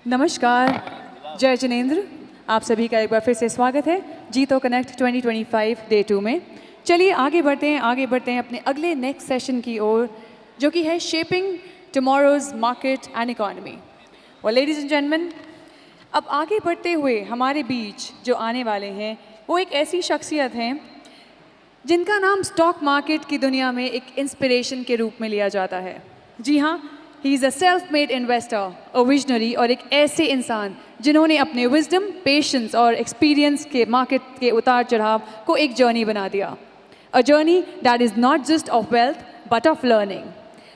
नमस्कार, जय जिनेंद्र। आप सभी का एक बार फिर से स्वागत है जीतो कनेक्ट 2025 डे 2 में। चलिए आगे बढ़ते हैं अपने अगले नेक्स्ट सेशन की ओर, जो कि है shaping tomorrow's market and economy. और लेडीज एंड जेंटलमैन, अब आगे बढ़ते हुए हमारे बीच जो आने वाले हैं वो एक ऐसी शख्सियत हैं जिनका नाम स्टॉक मार्केट की दुनिया में एक इंस्पिरेशन के रूप में लिया जाता है। जी हाँ, he is a self made investor, a visionary और एक ऐसे इंसान जिन्होंने अपने विजडम, पेशेंस और एक्सपीरियंस के मार्केट के उतार चढ़ाव को एक जर्नी बना दिया। A journey that is not just of wealth but of learning.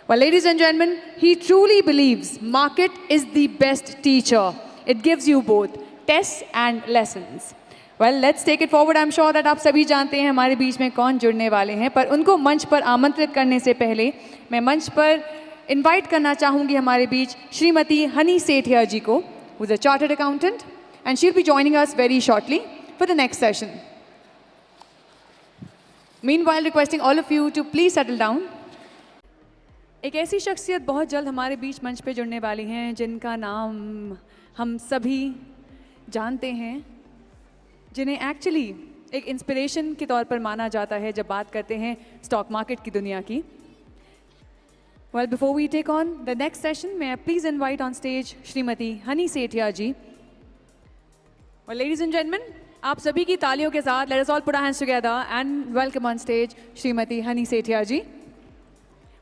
Well, ladies and gentlemen, he truly believes market is the best teacher. It gives you both tests and lessons. Well, let's take it forward. I'm sure that आप सभी जानते हैं हमारे बीच में कौन जुड़ने वाले हैं, पर उनको मंच पर आमंत्रित करने से पहले मैं मंच पर इनवाइट करना चाहूँगी हमारे बीच श्रीमती हनी सेठिया जी को, who is a chartered accountant, and she'll be joining us very shortly for the next session. Meanwhile, requesting all of you to please settle down. एक ऐसी शख्सियत बहुत जल्द हमारे बीच मंच पे जुड़ने वाली हैं जिनका नाम हम सभी जानते हैं, जिन्हें एक्चुअली एक इंस्पिरेशन के तौर पर माना जाता है जब बात करते हैं स्टॉक मार्केट की दुनिया की। Well, before we take on the next session, may I please invite on stage Shrimati Honey Sethia ji. Well, ladies and gentlemen, आप सभी की तालियों के साथ let us all put our hands together and welcome on stage Shrimati Honey Sethia ji,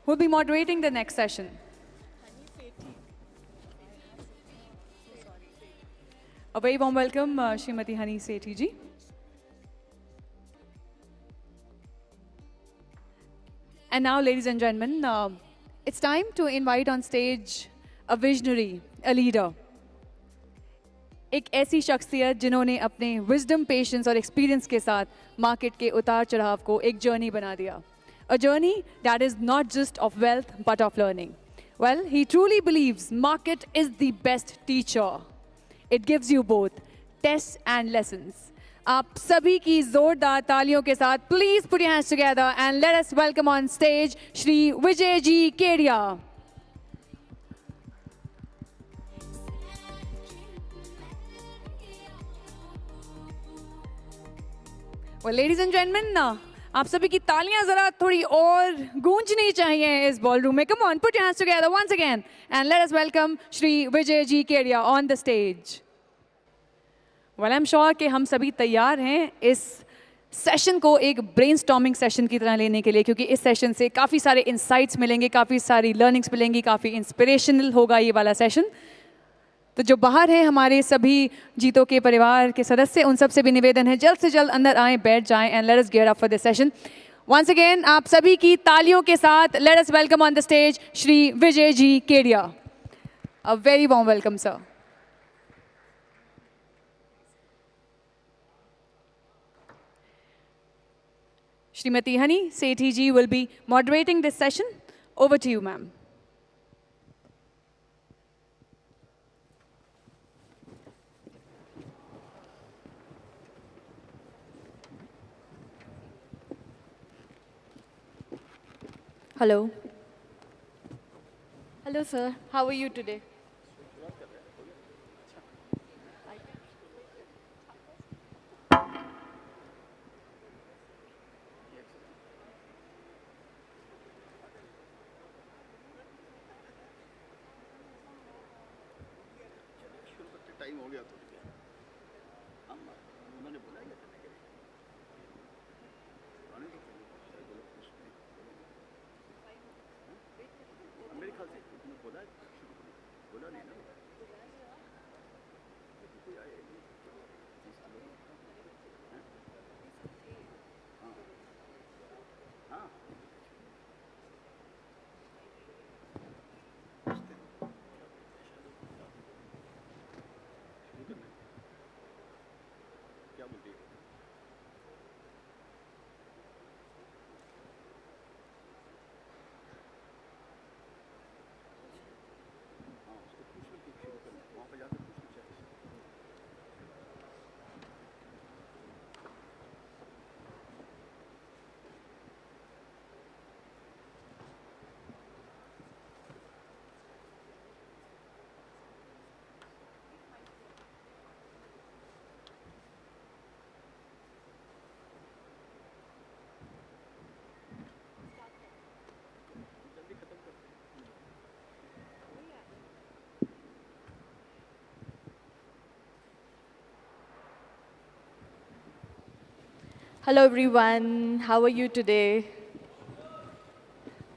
who will be moderating the next session. A very warm welcome, Srimati Hani Sethi ji. And now, ladies and gentlemen, it's time to invite on stage a visionary, a leader. एक ऐसी शख्सियत जिन्होंने अपने wisdom, patience और experience के साथ market के उतार चढ़ाव को एक जर्नी बना दिया। A journey that is not just of wealth but of learning. Well, he truly believes market is the best teacher. It gives you both tests and lessons. आप सभी की जोरदार तालियों के साथ please put your hands together and let us welcome on stage Shri Vijay ji Kedia. Well, ladies and gentlemen, आप सभी की तालियां जरा थोड़ी और गूंजनी चाहिए इस बॉलरूम में. Come on, put your hands together once again and let us welcome Shri Vijay ji Kedia on the stage. Well, I'm sure कि हम सभी तैयार हैं इस सेशन को एक ब्रेनस्टॉर्मिंग सेशन की तरह लेने के लिए, क्योंकि इस सेशन से काफ़ी सारे इंसाइट्स मिलेंगे, काफ़ी सारी लर्निंग्स मिलेंगी, काफ़ी इंस्पिरेशनल होगा ये वाला सेशन. तो जो बाहर हैं हमारे सभी जीतो के परिवार के सदस्य, उन सब से भी निवेदन है जल्द से जल्द अंदर आएं, बैठ जाएं and let us gear up for this session. Once again आप सभी की तालियों के साथ let us welcome on the stage Shri Vijay ji Kedia. A very warm welcome sir. Shrimati Honey Sethi ji will be moderating this session. Over to you, ma'am. Hello. Hello, sir. How are you today? Time हो गया तो उन्होंने बुलाया मेरे ख्याल से बोला नहीं ना. कोई आया नहीं. हाँ क्या बोलती है? हाँ, उसको पूछ लो कि शुरू करना, वहाँ पे जाकर पूछ लो. Hello everyone, how are you today?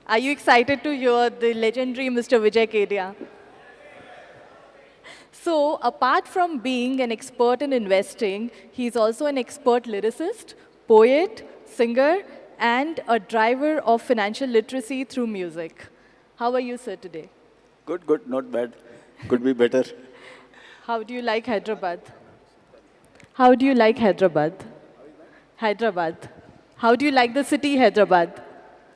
Are you excited to hear the legendary Mr. Vijay Kedia? So, apart from being an expert in investing, he's also an expert lyricist, poet, singer, and a driver of financial literacy through music. How are you, sir, today? Good, good, not bad. Could be better. How do you like Hyderabad? How do you like Hyderabad? Hyderabad. How do you like the city, Hyderabad?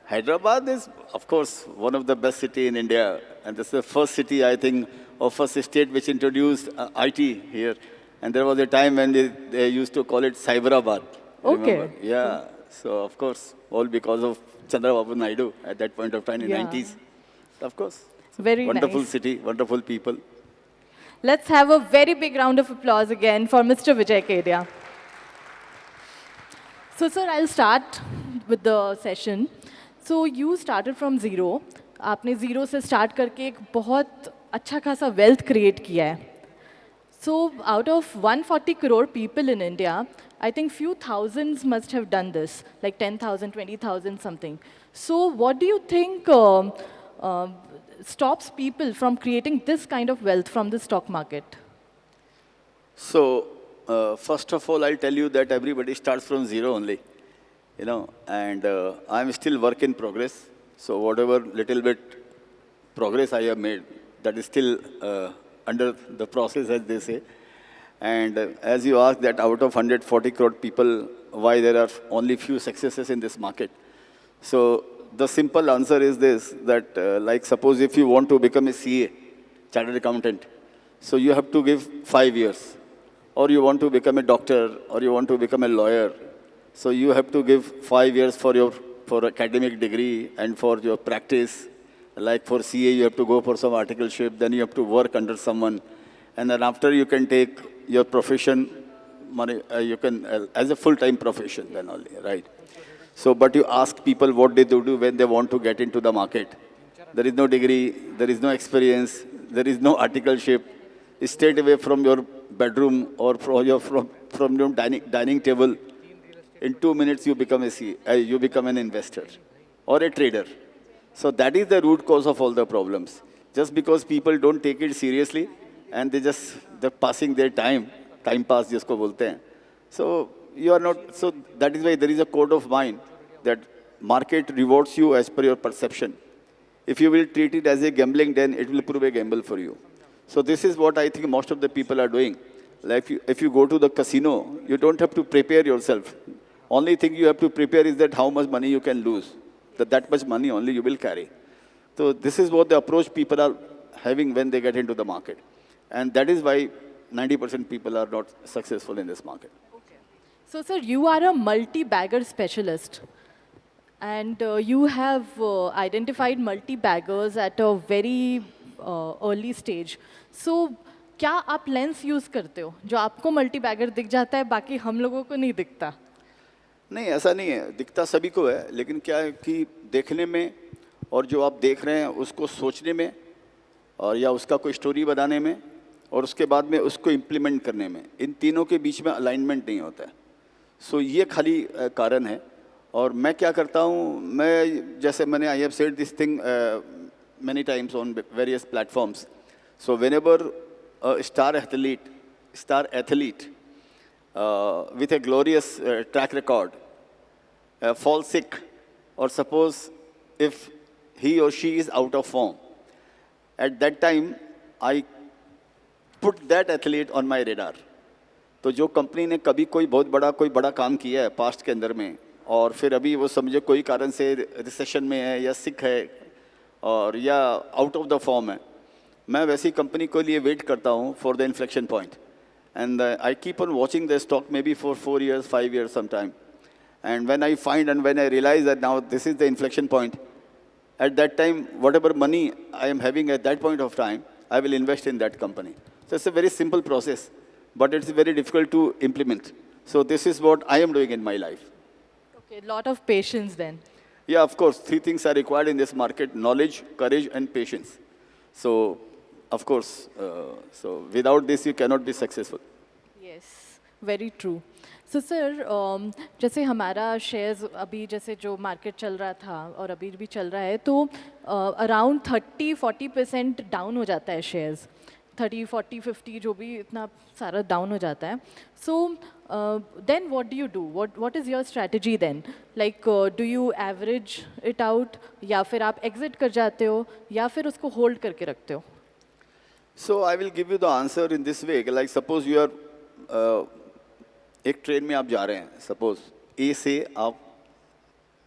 Hyderabad is, of course, one of the best city in India. And this is the first city, I think, or first state which introduced IT here. And there was a time when they used to call it Cyberabad. Okay. Remember? Yeah. So, of course, all because of Chandrababu Naidu at that point of time in Yeah. 90s. Of course. Very Wonderful nice. city, wonderful people. Let's have a very big round of applause again for Mr. Vijay Kedia. So, sir, I'll start with the session. So, you started from zero. आपने zero से start करके एक बहुत अच्छा खासा wealth create किया है. So, out of 140 crore people in India, I think few thousands must have done this, like 10,000, 20,000 something. So, what do you think stops people from creating this kind of wealth from the stock market? So, first of all, I'll tell you that everybody starts from zero only, and I'm still work in progress. So, whatever little bit progress I have made, that is still under the process, as they say. And as you asked that out of 140 crore people, why there are only few successes in this market. So, the simple answer is this, that like suppose if you want to become a CA, chartered accountant, so you have to give 5 years. Or you want to become a doctor, or you want to become a lawyer. So you have to give 5 years for academic degree and for your practice. Like for CA, you have to go for some articleship, then you have to work under someone. And then after you can take your profession, money, you can, as a full-time profession then only, right? So, but you ask people what they do when they want to get into the market. There is no degree, there is no experience, there is no articleship. Straight away from your bedroom or from your dining table, in 2 minutes you become you become an investor or a trader. So that is the root cause of all the problems. Just because people don't take it seriously and they're passing their time pass jisko bolte hain. So you are not, so that is why there is a code of mind that market rewards you as per your perception. If you will treat it as a gambling, then it will prove a gamble for you. So this is what I think most of the people are doing. Like if you go to the casino, you don't have to prepare yourself. Only thing you have to prepare is that how much money you can lose. That much money only you will carry. So this is what the approach people are having when they get into the market. And that is why 90% people are not successful in this market. So, sir, you are a multi-bagger specialist. And you have identified multi-baggers at a very early stage. So, क्या आप lens use करते हो जो आपको multi-bagger दिख जाता है बाकी हम लोगों को नहीं दिखता? नहीं, ऐसा नहीं है, दिखता सभी को है, लेकिन क्या है कि देखने में और जो आप देख रहे हैं उसको सोचने में और या उसका कोई स्टोरी बनाने में और उसके बाद में उसको इम्प्लीमेंट करने में, इन तीनों के बीच में अलाइनमेंट नहीं होता है. सो ये खाली कारण है. और मैं क्या करता हूँ, मैं जैसे मैंने I have said this thing many times on various platforms. So whenever a star athlete with a glorious track record falls sick, or suppose if he or she is out of form, at that time I put that athlete on my radar. तो जो company ने कभी कोई बड़ा काम किया है past के अंदर में और फिर अभी वो समझे कोई कारण से रिसेशन में है या सिक है और या आउट ऑफ द फॉर्म है, मैं वैसी कंपनी के लिए वेट करता हूँ for the inflection point. And I keep on watching the stock may be for 4 years, 5 years sometime. And when I find and when I realize that now this is the inflection point, at that time, whatever money I am having at that point of time, I will invest in that company. So it's a very simple process, but it's very difficult to implement. So this is what I am doing in my life. Okay, lot of patience then. Yeah, of course, 3 things are required in this market: knowledge, courage, and patience. So, of course, so without this, you cannot be successful. Yes. Very true. So sir, जैसे हमारा shares अभी जैसे जो market चल रहा था और अभी भी चल रहा है, तो अराउंड 30-40% डाउन हो जाता है शेयर्स. 30-40-50 जो भी इतना सारा डाउन हो जाता है. So then what do you do? What is your strategy then? Like do you average it out, या फिर आप एग्जिट कर जाते हो, या फिर उसको होल्ड करके रखते हो? So I will give you the answer in this way. Like suppose you are एक ट्रेन में आप जा रहे हैं, सपोज ए से आप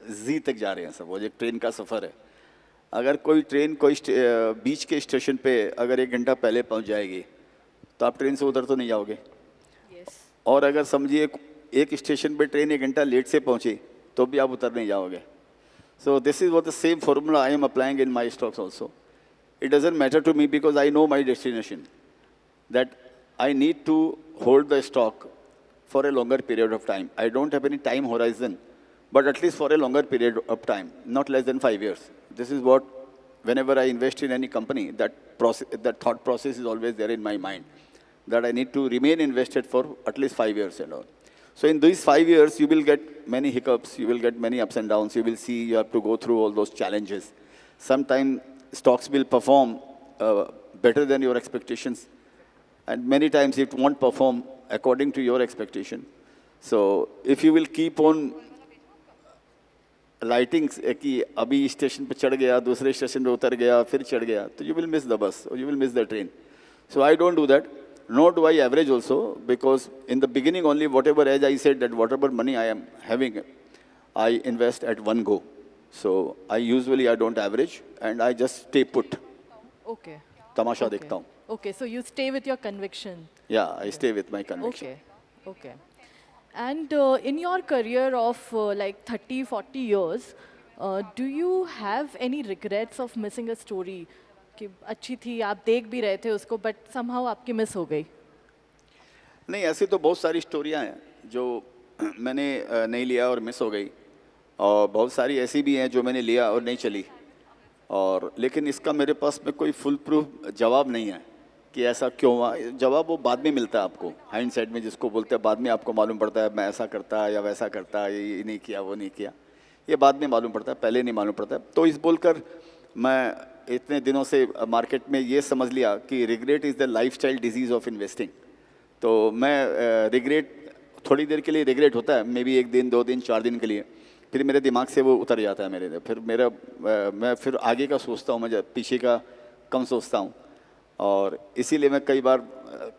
जी तक जा रहे हैं, सपोज एक ट्रेन का सफ़र है. अगर कोई ट्रेन कोई बीच के स्टेशन पे अगर 1 घंटा पहले पहुंच जाएगी तो आप ट्रेन से उधर तो नहीं जाओगे. यस. और अगर समझिए एक स्टेशन पे ट्रेन 1 घंटा लेट से पहुंची तो भी आप उतर नहीं जाओगे. So this is what the same formula I am applying in my stocks also. It doesn't matter to me because I know my destination, that I need to hold the stock for a longer period of time. I don't have any time horizon, but at least for a longer period of time, not less than 5 years. This is what, whenever I invest in any company, that thought process is always there in my mind, that I need to remain invested for at least 5 years and all. So in these 5 years, you will get many hiccups, you will get many ups and downs, you will see you have to go through all those challenges. Sometimes stocks will perform better than your expectations, and many times it won't perform according to your expectation. So if you will keep on lighting कि अभी station पे चढ़ गया, दूसरे station पे उतर गया, फिर चढ़ गया, तो you will miss the bus or you will miss the train. So I don't do that. Nor do I average also, because in the beginning only whatever, as I said, that whatever money I am having, I invest at one go. So I don't average and I just stay put. Okay. तमाशा देखता हूँ. Okay, so you stay with your conviction. Yeah, I stay with my conviction. Okay, okay. And in your career of like 30-40 years, do you have any regrets of missing a story? कि अच्छी थी, आप देख भी रहे थे उसको, but somehow आपकी मिस हो गई? नहीं, ऐसी तो बहुत सारी स्टोरियाँ हैं जो मैंने नहीं लिया और मिस हो गई, और बहुत सारी ऐसी भी हैं जो मैंने लिया और नहीं चली. और लेकिन इसका मेरे पास में कोई फुल प्रूफ जवाब नहीं है कि ऐसा क्यों हुआ. जवाब वो बाद में मिलता है आपको, हाइंडसाइड में जिसको बोलते हैं, बाद में आपको मालूम पड़ता है मैं ऐसा करता या वैसा करता, ये नहीं किया वो नहीं किया, ये बाद में मालूम पड़ता है, पहले नहीं मालूम पड़ता. तो इस बोलकर मैं इतने दिनों से मार्केट में ये समझ लिया कि regret is the lifestyle disease of investing. तो मैं रिग्रेट थोड़ी देर के लिए रिग्रेट होता है, मे बी 1 दिन 2 दिन 4 दिन के लिए, फिर मेरे दिमाग से वो उतर जाता है मेरे. फिर मैं फिर आगे का सोचता हूँ, मैं पीछे का कम सोचता हूँ. और इसीलिए मैं कई बार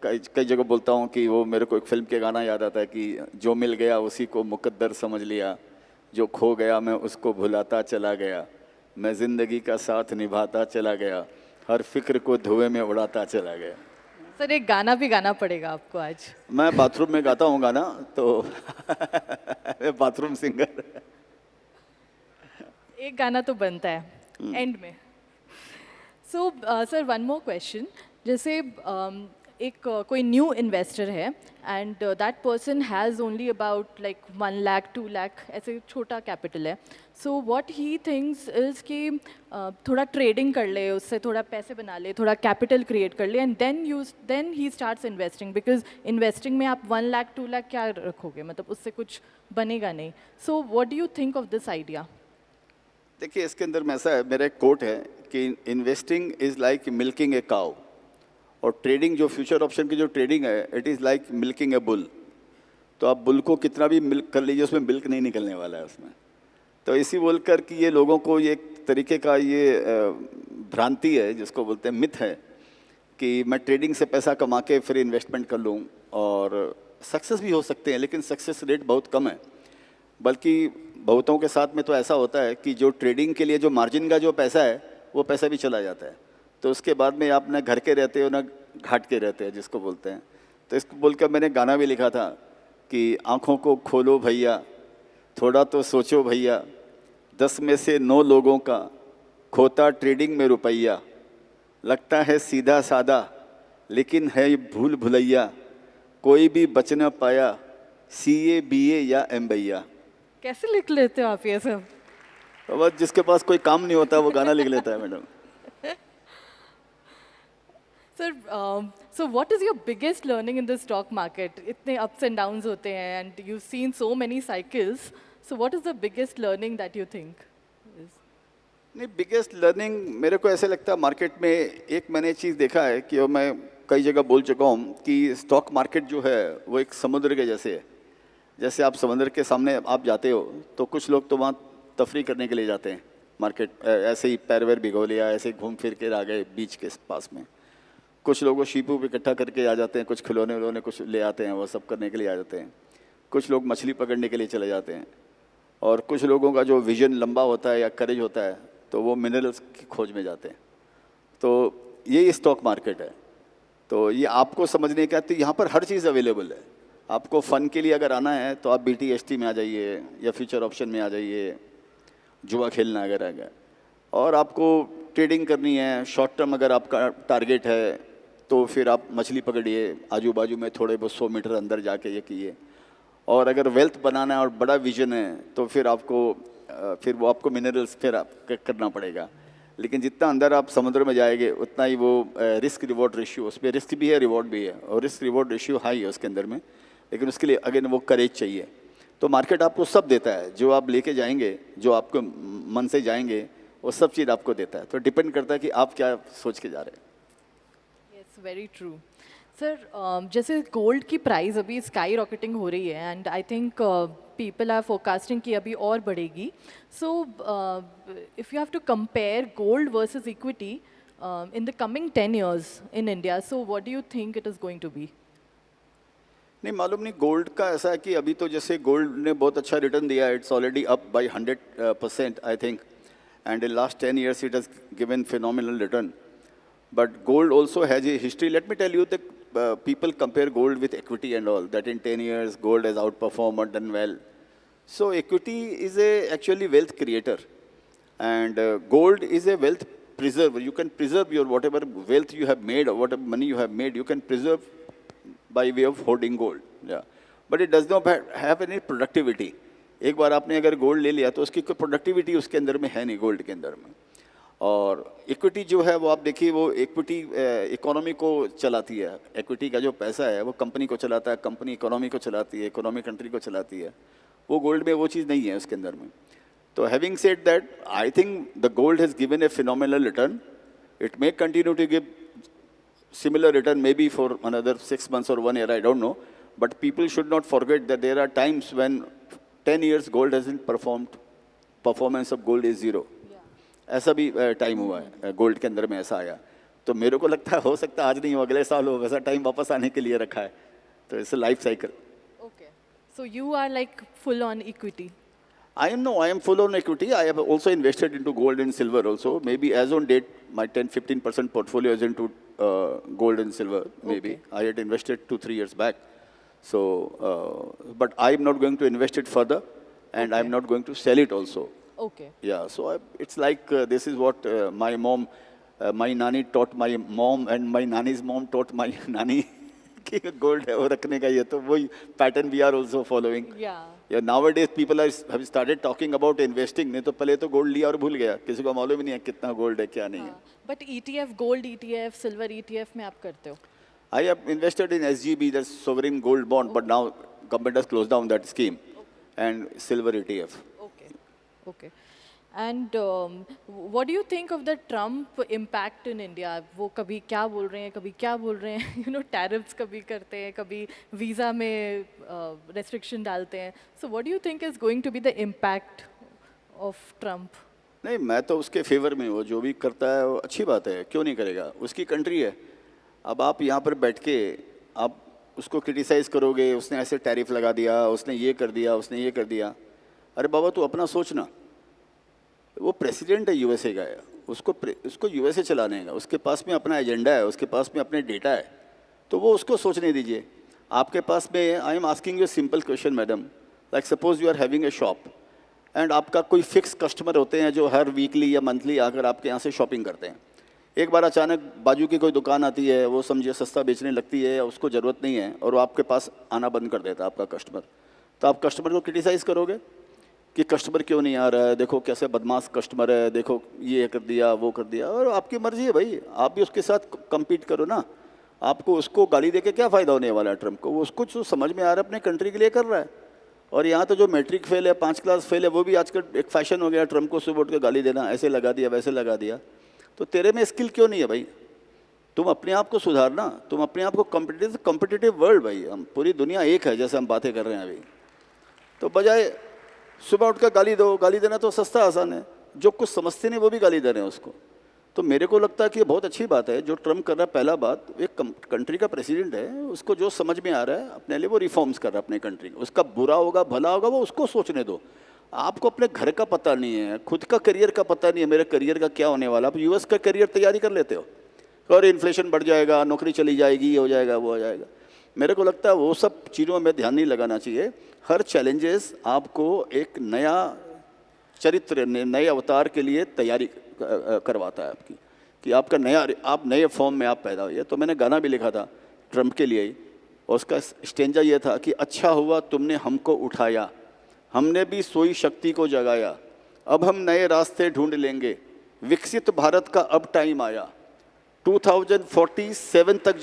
कई जगह बोलता हूँ कि वो मेरे को एक फिल्म के गाना याद आता है कि जो मिल गया उसी को मुकद्दर समझ लिया, जो खो गया मैं उसको भुलाता चला गया, मैं ज़िंदगी का साथ निभाता चला गया, हर फिक्र को धुएं में उड़ाता चला गया. सर एक गाना भी गाना पड़ेगा आपको आज. मैं बाथरूम में गाता हूँ गाना, तो बाथरूम सिंगर. एक गाना तो बनता है एंड में. So sir, one more question. जैसे एक कोई न्यू इन्वेस्टर है and that person has only about like 1 lakh 2 lakh, ऐसे छोटा कैपिटल है. So what he thinks is कि थोड़ा ट्रेडिंग कर ले, उससे थोड़ा पैसे बना ले, थोड़ा कैपिटल क्रिएट कर ले, and then he starts investing. Because investing में आप 1 लाख 2 लाख क्या रखोगे, मतलब उससे कुछ बनेगा नहीं. सो what do you think of this idea? देखिए, इसके अंदर में ऐसा है, मेरा एक कोट है कि investing is like milking a cow, और ट्रेडिंग जो फ्यूचर ऑप्शन की जो ट्रेडिंग है, it is like milking A bull. तो आप बुल को कितना भी मिल्क कर लीजिए, उसमें मिल्क नहीं निकलने वाला है उसमें. तो इसी बोलकर कि ये लोगों को ये एक तरीके का ये भ्रांति है, जिसको बोलते हैं मिथ है, कि मैं ट्रेडिंग से पैसा कमा के फिर इन्वेस्टमेंट कर लूँ. और सक्सेस भी हो सकते हैं, लेकिन सक्सेस रेट बहुत कम है. बल्कि बहुतों के साथ में तो ऐसा होता है कि जो ट्रेडिंग के लिए जो मार्जिन का जो पैसा है, वो पैसा भी चला जाता है. तो उसके बाद में आप ना घर के रहते हो ना घाट के रहते हैं, जिसको बोलते हैं. तो इसको बोलकर मैंने गाना भी लिखा था कि आँखों को खोलो भैया, थोड़ा तो सोचो भैया, 10 में से 9 लोगों का खोता ट्रेडिंग में रुपया, लगता है सीधा सादा लेकिन है भूल भुलैया, कोई भी बच न पाया CA BA या MBA. कैसे लिख लेते हो आप ये सब? तो बस जिसके पास कोई काम नहीं होता वो गाना लिख लेता है madam. Sir, so what is your biggest learning in the stock market? इतने ups and downs होते हैं and you've seen so many cycles. So what is the biggest learning that you think is? नहीं, biggest learning मेरे को ऐसे लगता है market में, एक मैंने चीज़ देखा है कि और मैं कई जगह बोल चुका हूँ कि स्टॉक मार्केट जो है वो एक समुद्र के जैसे है। जैसे आप समुद्र के सामने आप जाते हो तो कुछ लोग तो वहाँ तफरी करने के लिए जाते हैं मार्केट, ऐसे ही पैर वैर भिगो लिया, ऐसे ही घूम फिर के आ गए बीच के पास में। कुछ लोग वो शीप वूप इकट्ठा करके आ जाते हैं, कुछ खिलौने उलौने कुछ ले आते हैं, वो सब करने के लिए आ जाते हैं। कुछ लोग मछली पकड़ने के लिए चले जाते हैं, और कुछ लोगों का जो विजन लंबा होता है या करेज होता है तो वो मिनरल्स की खोज में जाते हैं। तो यही स्टॉक मार्केट है। तो ये आपको समझने का, तो यहाँ पर हर चीज़ अवेलेबल है। आपको फ़न के लिए अगर आना है तो आप BTST में आ जाइए या फ्यूचर ऑप्शन में आ जाइए, जुआ खेलना अगर आ गया, और आपको ट्रेडिंग करनी है, शॉर्ट टर्म अगर आपका टारगेट है तो फिर आप मछली पकड़िए, आजू बाजू में थोड़े बहुत 100 मीटर अंदर जाके ये कीजिए। और अगर वेल्थ बनाना है और बड़ा विजन है तो फिर आपको फिर वो आपको मिनरल्स फिर आप करना पड़ेगा। लेकिन जितना अंदर आप समुद्र में जाएंगे उतना ही वो रिस्क रिवॉर्ड रेशियो, उसमें रिस्क भी है रिवॉर्ड भी है, और रिस्क रिवॉर्ड रेशियो हाई है उसके अंदर में। लेकिन उसके लिए अगेन वो करेज चाहिए। तो मार्केट आपको सब देता है, जो आप लेके जाएंगे, जो आपको मन से जाएंगे, वो सब चीज़ आपको देता है। तो डिपेंड करता है कि आप क्या सोच के जा रहे हैं। Yes, very true. सर जैसे गोल्ड की प्राइस अभी स्काई रॉकेटिंग हो रही है and I think people are forecasting कि अभी और बढ़ेगी। So if you have to compare gold versus equity in the coming 10 years in India, so what do you think it is going to be? नहीं मालूम नहीं, gold का ऐसा है कि अभी तो जैसे गोल्ड ने बहुत अच्छा रिटर्न दिया है, it's already up by 100% I think, and in last 10 years it has given phenomenal return. But gold also has a history. Let me tell you that people compare gold with equity and all. That in 10 years, gold has outperformed or done well. So equity is actually wealth creator, and gold is a wealth preserver. You can preserve your whatever wealth you have made or whatever money you have made. You can preserve by way of hoarding gold. Yeah, but it does not have any productivity. एक बार आपने अगर gold ले लिया तो उसकी कोई productivity उसके अंदर में है नहीं गोल्ड के अंदर में। और इक्विटी जो है वो आप देखिए, वो इक्विटी इकोनॉमी को चलाती है। इक्विटी का जो पैसा है वो कंपनी को चलाता है, कंपनी इकोनॉमी को चलाती है, इकोनॉमी कंट्री को चलाती है। वो गोल्ड में वो चीज़ नहीं है उसके अंदर में। तो having said that, I think the gold has given a phenomenal return. It may continue to give similar return maybe for another 6 months or 1 year, I don't know. But people should not forget that there are times when 10 years gold hasn't performed, performance of gold is zero. ऐसा भी time हुआ है gold के अंदर में, ऐसा आया। तो मेरे को लगता है हो सकता है आज नहीं हो अगले साल हो, वैसा टाइम वापस आने के लिए रखा है। तो it's life cycle. Okay, so you are like full on equity? I am full on equity. I have also invested into gold and silver also. Maybe as on date, my 10-15% portfolio is into gold and silver. Maybe I had invested 2-3 years back. So, but I'm not going to invest it further, and I'm not going to sell it also. Okay. Yeah. So it's like this is what my mom, my nani taught my mom, and my nani's mom taught my nani. कि gold है वो रखने का, ये तो वही pattern we are also following. Yeah, nowadays people have started talking about investing. नहीं तो पहले तो गोल्ड लिया और भूल गया, किसी को मालूम ही नहीं है कितना गोल्ड है क्या नहीं है। But ETF, gold ETF, silver ETF में आप करते हो? I have invested in SGB, that's sovereign gold bond, but now government has closed down that scheme, and silver ETF. Okay, okay. And what do you think of the Trump impact in India? वो कभी क्या बोल रहे हैं, कभी क्या बोल रहे हैं, you know, tariffs कभी करते हैं, कभी वीज़ा में restriction डालते हैं. So what do you think is going to be the impact of Trump? नहीं, मैं तो उसके फेवर में हूँ। जो भी करता है वो अच्छी बात है, क्यों नहीं करेगा, उसकी कंट्री है। अब आप यहाँ पर बैठ के आप उसको क्रिटिसाइज़ करोगे, उसने ऐसे टैरिफ लगा दिया, उसने ये कर दिया, उसने ये कर दिया। अरे बाबा तू अपना सोचना, वो प्रेसिडेंट है यूएसए का है, उसको यूएसए चलाने का, उसके पास में अपना एजेंडा है, उसके पास में अपने डेटा है, तो वो उसको सोचने दीजिए। आपके पास में, I am asking you simple question madam, like suppose you are having a shop and आपका कोई फिक्स कस्टमर होते हैं जो हर वीकली या मंथली आकर आपके यहाँ से शॉपिंग करते हैं। एक बार अचानक बाजू की कोई दुकान आती है, वो समझिए सस्ता बेचने लगती है, उसको ज़रूरत नहीं है और वो आपके पास आना बंद कर देता है आपका कस्टमर, तो आप कस्टमर को क्रिटिसाइज़ करोगे कि कस्टमर क्यों नहीं आ रहा है, देखो कैसे बदमाश कस्टमर है, देखो ये कर दिया वो कर दिया। और आपकी मर्जी है भाई, आप भी उसके साथ कम्पीट करो ना। आपको उसको गाली दे के क्या फ़ायदा होने वाला है ट्रम्प को? वो उसको जो समझ में आ रहा है अपने कंट्री के लिए कर रहा है। और यहाँ तो जो मैट्रिक फेल है, 5 क्लास फेल है, वो भी आजकल एक फैशन हो गया ट्रम्प को सुबह उठ के गाली देना, ऐसे लगा दिया वैसे लगा दिया। तो तेरे में स्किल क्यों नहीं है भाई? तुम अपने आप को सुधारना, तुम अपने आप को कॉम्पिटिटिव वर्ल्ड भाई, हम पूरी दुनिया एक है जैसे हम बातें कर रहे हैं अभी। तो बजाय सुबह उठ कर गाली दो, गाली देना तो सस्ता आसान है, जो कुछ समझते नहीं वो भी गाली दे रहे हैं उसको। तो मेरे को लगता है कि ये बहुत अच्छी बात है जो ट्रम्प कर रहा है। पहला बात, एक कंट्री का प्रेसिडेंट है, उसको जो समझ में आ रहा है अपने लिए वो रिफॉर्म्स कर रहा है अपने कंट्री। उसका बुरा होगा भला होगा वो उसको सोचने दो। आपको अपने घर का पता नहीं है, खुद का करियर का पता नहीं है, मेरे करियर का क्या होने वाला। आप यूएस का करियर तैयारी कर लेते हो और इन्फ्लेशन बढ़ जाएगा, नौकरी चली जाएगी, ये हो जाएगा वो हो जाएगा। मेरे को लगता है वो सब चीज़ों में ध्यान नहीं लगाना चाहिए। हर चैलेंजेस आपको एक नया चरित्र, नए अवतार के लिए तैयारी करवाता है आपकी, कि आपका आप नए फॉर्म में आप पैदा हुए। तो मैंने गाना भी लिखा था ट्रम्प के लिए ही, और उसका स्टेंजा ये था कि अच्छा हुआ तुमने हमको उठाया, हमने भी सोई शक्ति को जगाया, अब हम नए रास्ते ढूंढ लेंगे, विकसित भारत का अब टाइम आया। 2047 तक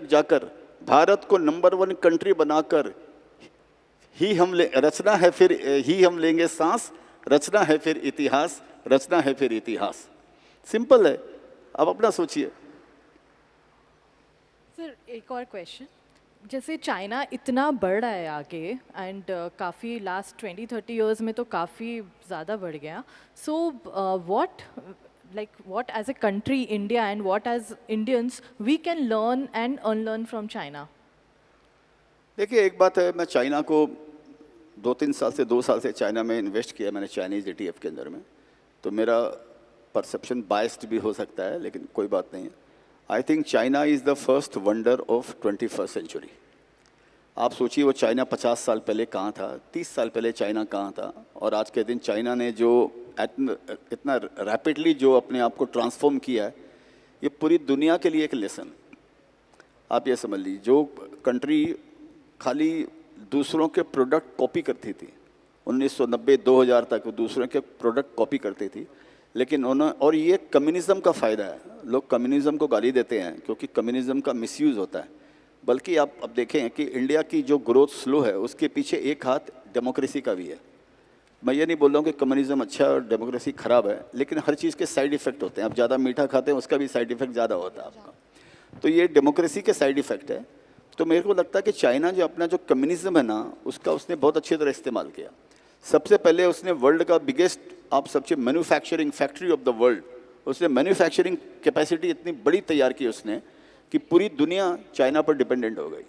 जाकर भारत को नंबर 1 कंट्री बनाकर रचना हम लेंगे सांस, रचना है फिर इतिहास, रचना है फिर इतिहास। सिंपल है, अब अपना सोचिए। सर एक और क्वेश्चन, जैसे चाइना इतना बढ़ रहा है आगे एंड काफ़ी लास्ट 20-30 इयर्स में तो काफ़ी ज़्यादा बढ़ गया। सो what as a country India and what as Indians we can learn and unlearn from China? देखिए एक बात है, मैं चाइना को 2 साल से चाइना में इन्वेस्ट किया मैंने, चाइनीज़ ETF के अंदर में। तो मेरा परसेप्शन बायस्ड भी हो सकता है, लेकिन कोई बात नहीं है। I think China is the first wonder of 21st century. आप सोचिए वो चाइना 50 साल पहले कहाँ था, 30 साल पहले चाइना कहाँ था, और आज के दिन चाइना ने जो इतना रैपिडली जो अपने आप को ट्रांसफॉर्म किया है, ये पूरी दुनिया के लिए एक लेसन। आप ये समझ लीजिए, जो कंट्री खाली दूसरों के प्रोडक्ट कॉपी करती थी 1990-2000 तक, वो दूसरों के प्रोडक्ट कॉपी करती थी, लेकिन और ये कम्युनिज़्म का फ़ायदा है। लोग कम्युनिज़्म को गाली देते हैं क्योंकि कम्युनिज़्म का मिसयूज़ होता है, बल्कि आप अब देखें कि इंडिया की जो ग्रोथ स्लो है उसके पीछे एक हाथ डेमोक्रेसी का भी है। मैं ये नहीं बोल रहा हूँ कि कम्युनिज़्म अच्छा है और डेमोक्रेसी ख़राब है, लेकिन हर चीज़ के साइड इफ़ेक्ट होते हैं। आप ज़्यादा मीठा खाते हैं उसका भी साइड इफ़ेक्ट ज़्यादा होता है आपका, तो ये डेमोक्रेसी के साइड इफ़ेक्ट है। तो मेरे को लगता है कि चाइना जो अपना जो कम्युनिज़्म है ना, उसका उसने बहुत अच्छी तरह इस्तेमाल किया। सबसे पहले उसने वर्ल्ड का बिगेस्ट, आप सबसे manufacturing factory of the world, उसने मैन्युफैक्चरिंग कैपेसिटी इतनी बड़ी तैयार की उसने कि पूरी दुनिया चाइना पर डिपेंडेंट हो गई।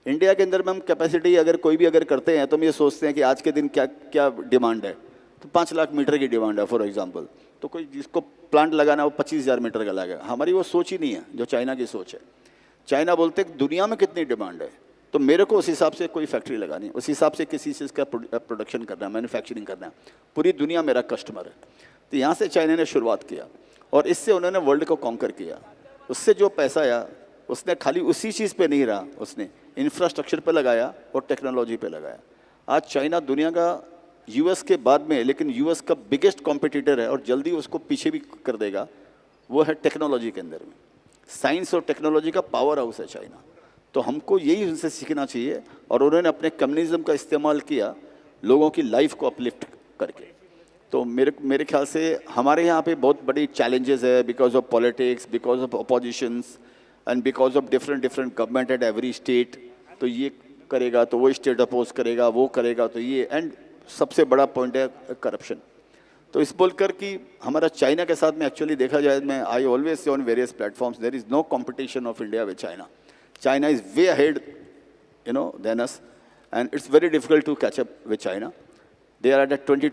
इंडिया के अंदर में हम कैपेसिटी अगर कोई भी अगर करते हैं तो हम ये सोचते हैं कि आज के दिन क्या क्या डिमांड है, तो 5 लाख मीटर की डिमांड है फॉर एग्जांपल, तो कोई जिसको प्लांट लगाना वो 25,000 मीटर का लगेगा। हमारी वो सोच ही नहीं है जो चाइना की सोच है। चाइना बोलते हैं दुनिया में कितनी डिमांड है, तो मेरे को उस हिसाब से कोई फैक्ट्री लगानी, उस हिसाब से किसी चीज़ का प्रोडक्शन करना है, मैन्युफैक्चरिंग करना है। पूरी दुनिया मेरा कस्टमर है। तो यहाँ से चाइना ने शुरुआत किया और इससे उन्होंने वर्ल्ड को कॉन्कर किया। उससे जो पैसा आया उसने खाली उसी चीज़ पे नहीं रहा, उसने इंफ्रास्ट्रक्चर पे लगाया और टेक्नोलॉजी पे लगाया। आज चाइना दुनिया का यूएस के बाद में, लेकिन यूएस का बिगेस्ट कॉम्पिटिटर है और जल्दी उसको पीछे भी कर देगा, वो है टेक्नोलॉजी के अंदर में। साइंस और टेक्नोलॉजी का पावर हाउस है चाइना। तो हमको यही उनसे सीखना चाहिए, और उन्होंने अपने कम्युनिज्म का इस्तेमाल किया लोगों की लाइफ को अपलिफ्ट करके। तो मेरे ख्याल से हमारे यहाँ पे बहुत बड़ी चैलेंजेस है, because of politics, because of oppositions and because of different government at every state. तो ये करेगा तो वो स्टेट अपोज करेगा, वो करेगा तो ये, एंड सबसे बड़ा पॉइंट है करप्शन। तो इस बोलकर कि हमारा चाइना के साथ में एक्चुअली देखा जाए, मैं I always say on various platforms, there is no competition of India with China. China is way ahead, than us, and it's very difficult to catch up with China. They are at a $20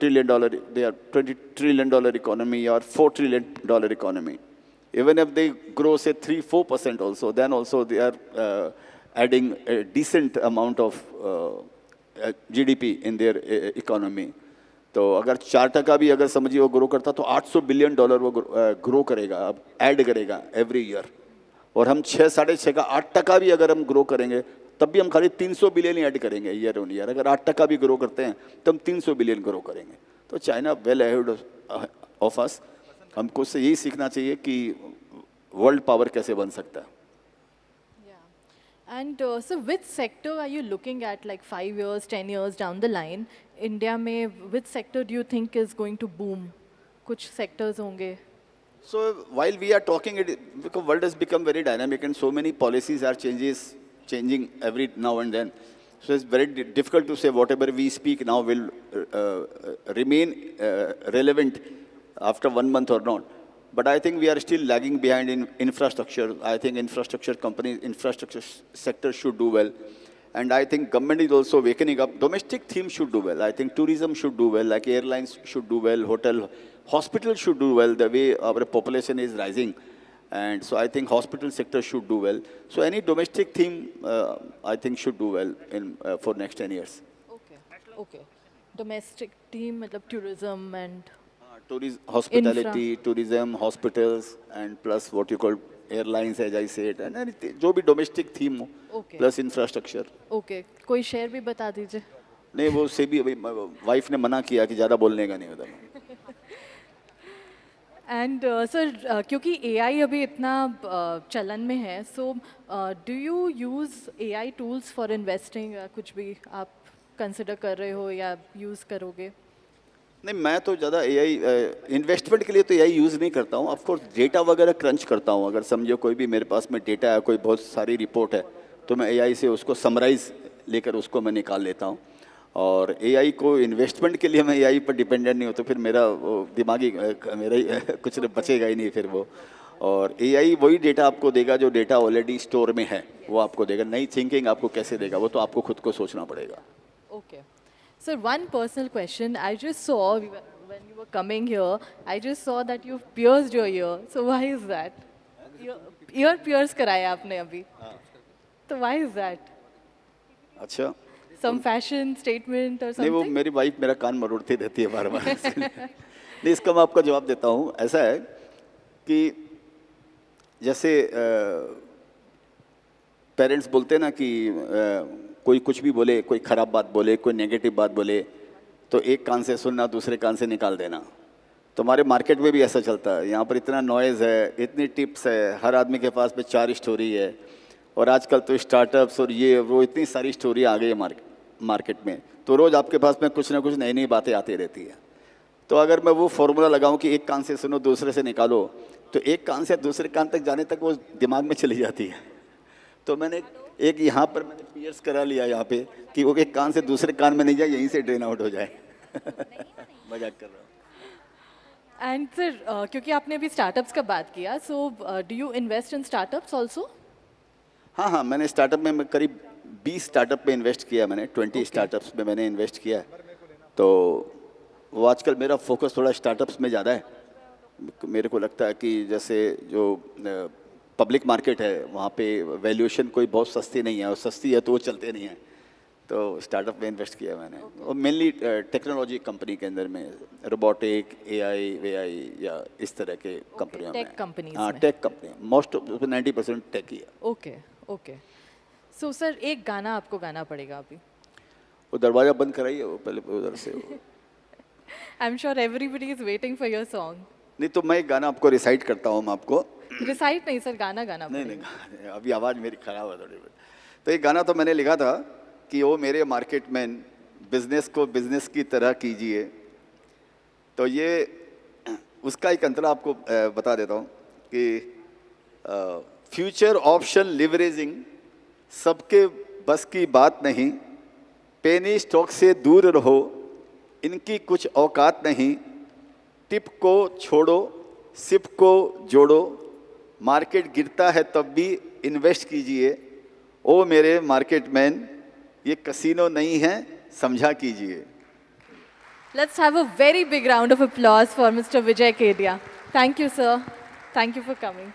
trillion economy or $4 trillion economy. Even if they grow, say, 3-4% also, then also they are adding a decent amount of GDP in their economy. तो अगर 4% भी अगर समझिए वो grow करता तो $800 billion वो grow करेगा, अब ऐड करेगा एवरी ईयर। और हम 6-6.5 का 8% भी अगर हम ग्रो करेंगे तब भी हम खाली 300 बिलियन ऐड करेंगे ईयर ऑन ईयर। अगर 8% भी ग्रो करते हैं तो हम 300 बिलियन ग्रो करेंगे। तो China well ahead of us. हमको उससे यही सीखना चाहिए कि वर्ल्ड पावर कैसे बन सकता है। And so which sector are you looking at like 5 years, 10 years down the line? India में which sector do you think is going to boom? कुछ sectors होंगे? So while we are talking, because world has become very dynamic and so many policies are changing every now and then. So it's very difficult to say whatever we speak now will remain relevant after 1 month or not. But I think we are still lagging behind in infrastructure. I think infrastructure sector should do well. And I think government is also wakening up. Domestic theme should do well. I think tourism should do well, like airlines should do well, hospitals should do well, the way our population is rising. And so I think hospital sector should do well. So any domestic theme, I think should do well for next 10 years. Okay. Domestic theme मतलब tourism and Hospitality, tourism, hospitals, and plus what you call airlines, as I said, and anything, जो भी domestic theme हो, Okay. plus infrastructure. Okay. कोई share भी बता दीजिए. नहीं वो से भी अभी वाइफ ने मना किया कि ज़्यादा बोलने का नहीं होता। And sir, क्योंकि AI अभी इतना चलन में है, so do you use AI tools for investing? कुछ भी आप consider कर रहे हो या use करोगे? नहीं मैं तो ज़्यादा एआई इन्वेस्टमेंट के लिए तो एआई यूज़ नहीं करता हूँ। ऑफ कोर्स डेटा वगैरह क्रंच करता हूँ। अगर समझो कोई भी मेरे पास में डेटा है, कोई बहुत सारी रिपोर्ट है, तो मैं एआई से उसको समराइज़ लेकर उसको मैं निकाल लेता हूँ। और एआई को इन्वेस्टमेंट के लिए मैं एआई पर डिपेंडेंट नहीं हूँ, तो फिर मेरा दिमागी मेरा ही कुछ बचेगा ही नहीं फिर वो। और एआई वही डेटा आपको देगा जो डेटा ऑलरेडी स्टोर में है, वो आपको देगा। नई थिंकिंग आपको कैसे देगा, वो तो आपको खुद को सोचना पड़ेगा। Okay. Sir, one personal question. I just saw when you were coming here, I just saw that you've pierced your ear. So why is that? Ear pierce कराया आपने अभी. So why is that? अच्छा। Some fashion statement or नहीं वो something? मेरी wife मेरा कान मरोड़ती रहती है बार बार। नहीं इसका मैं आपको जवाब देता हूँ। ऐसा है कि जैसे पेरेंट्स बोलते हैं ना कि कोई कुछ भी बोले, कोई ख़राब बात बोले, कोई नेगेटिव बात बोले, तो एक कान से सुनना, दूसरे कान से निकाल देना। तो हमारे मार्केट में भी ऐसा चलता है। यहाँ पर इतना नॉइज़ है, इतनी टिप्स है, हर आदमी के पास में 4 स्टोरी है। और आजकल तो स्टार्टअप्स और ये वो इतनी सारी स्टोरी आ गई है मार्केट में, तो रोज़ आपके पास में कुछ ना कुछ नई नई बातें आती रहती है। तो अगर मैं वो फॉर्मूला लगाऊं कि एक कान से सुनो, दूसरे से निकालो, तो एक कान से दूसरे कान तक जाने तक वो दिमाग में चली जाती है। तो मैंने एक यहाँ पर मैंने पियर्स करा लिया यहाँ पे कि वो एक कान से दूसरे कान में नहीं जाए, यहीं से ड्रेन आउट हो जाए। मजाक कर रहा हूँ। एंड सर क्योंकि आपने अभी स्टार्टअप्स का बात किया, so do you invest in startups also? हाँ मैंने स्टार्टअप में करीब 20 स्टार्टअप में इन्वेस्ट किया मैंने, 20 स्टार्टअप्स में मैंने इन्वेस्ट किया है। तो वो आजकल मेरा फोकस थोड़ा स्टार्टअप्स में ज़्यादा है। मेरे को लगता है कि जैसे जो पब्लिक मार्केट है वहाँ पे वैल्यूएशन कोई बहुत सस्ती नहीं है, और सस्ती है तो वो चलते नहीं है। तो स्टार्टअप में इन्वेस्ट किया मैंने, और मेनली टेक्नोलॉजी कंपनी के अंदर में, रोबोटिक, एआई या इस तरह के कंपनियों में। टेक कंपनीज हाँ में। टेक कंपनी, मोस्ट 90% टेक ही है। ओके सो सर एक गाना आपको गाना पड़ेगा अभी। वो दरवाज़ा बंद कराइए वो पहले उधर से। I am sure everybody is waiting for your song. नहीं तो मैं एक गाना आपको रिसाइट करता हूँ, मैं आपको। रिसाइट नहीं सर, गाना नहीं अभी आवाज़ मेरी ख़राब है थोड़ी बहुत। तो एक गाना तो मैंने लिखा था कि ओ मेरे मार्केट मैन, बिजनेस को बिजनेस की तरह कीजिए। तो ये उसका एक अंतरा आपको बता देता हूँ कि फ्यूचर ऑप्शन लिवरेजिंग सबके बस की बात नहीं, पेनी स्टॉक से दूर रहो, इनकी कुछ औकात नहीं, टिप को छोड़ो सिप को जोड़ो, मार्केट गिरता है तब भी इन्वेस्ट कीजिए। ओ मेरे मार्केट मैन, ये कसिनो नहीं है, समझा कीजिए। Let's have a very big round of applause for Mr. Vijay Kedia. Thank you, sir. Thank you for coming.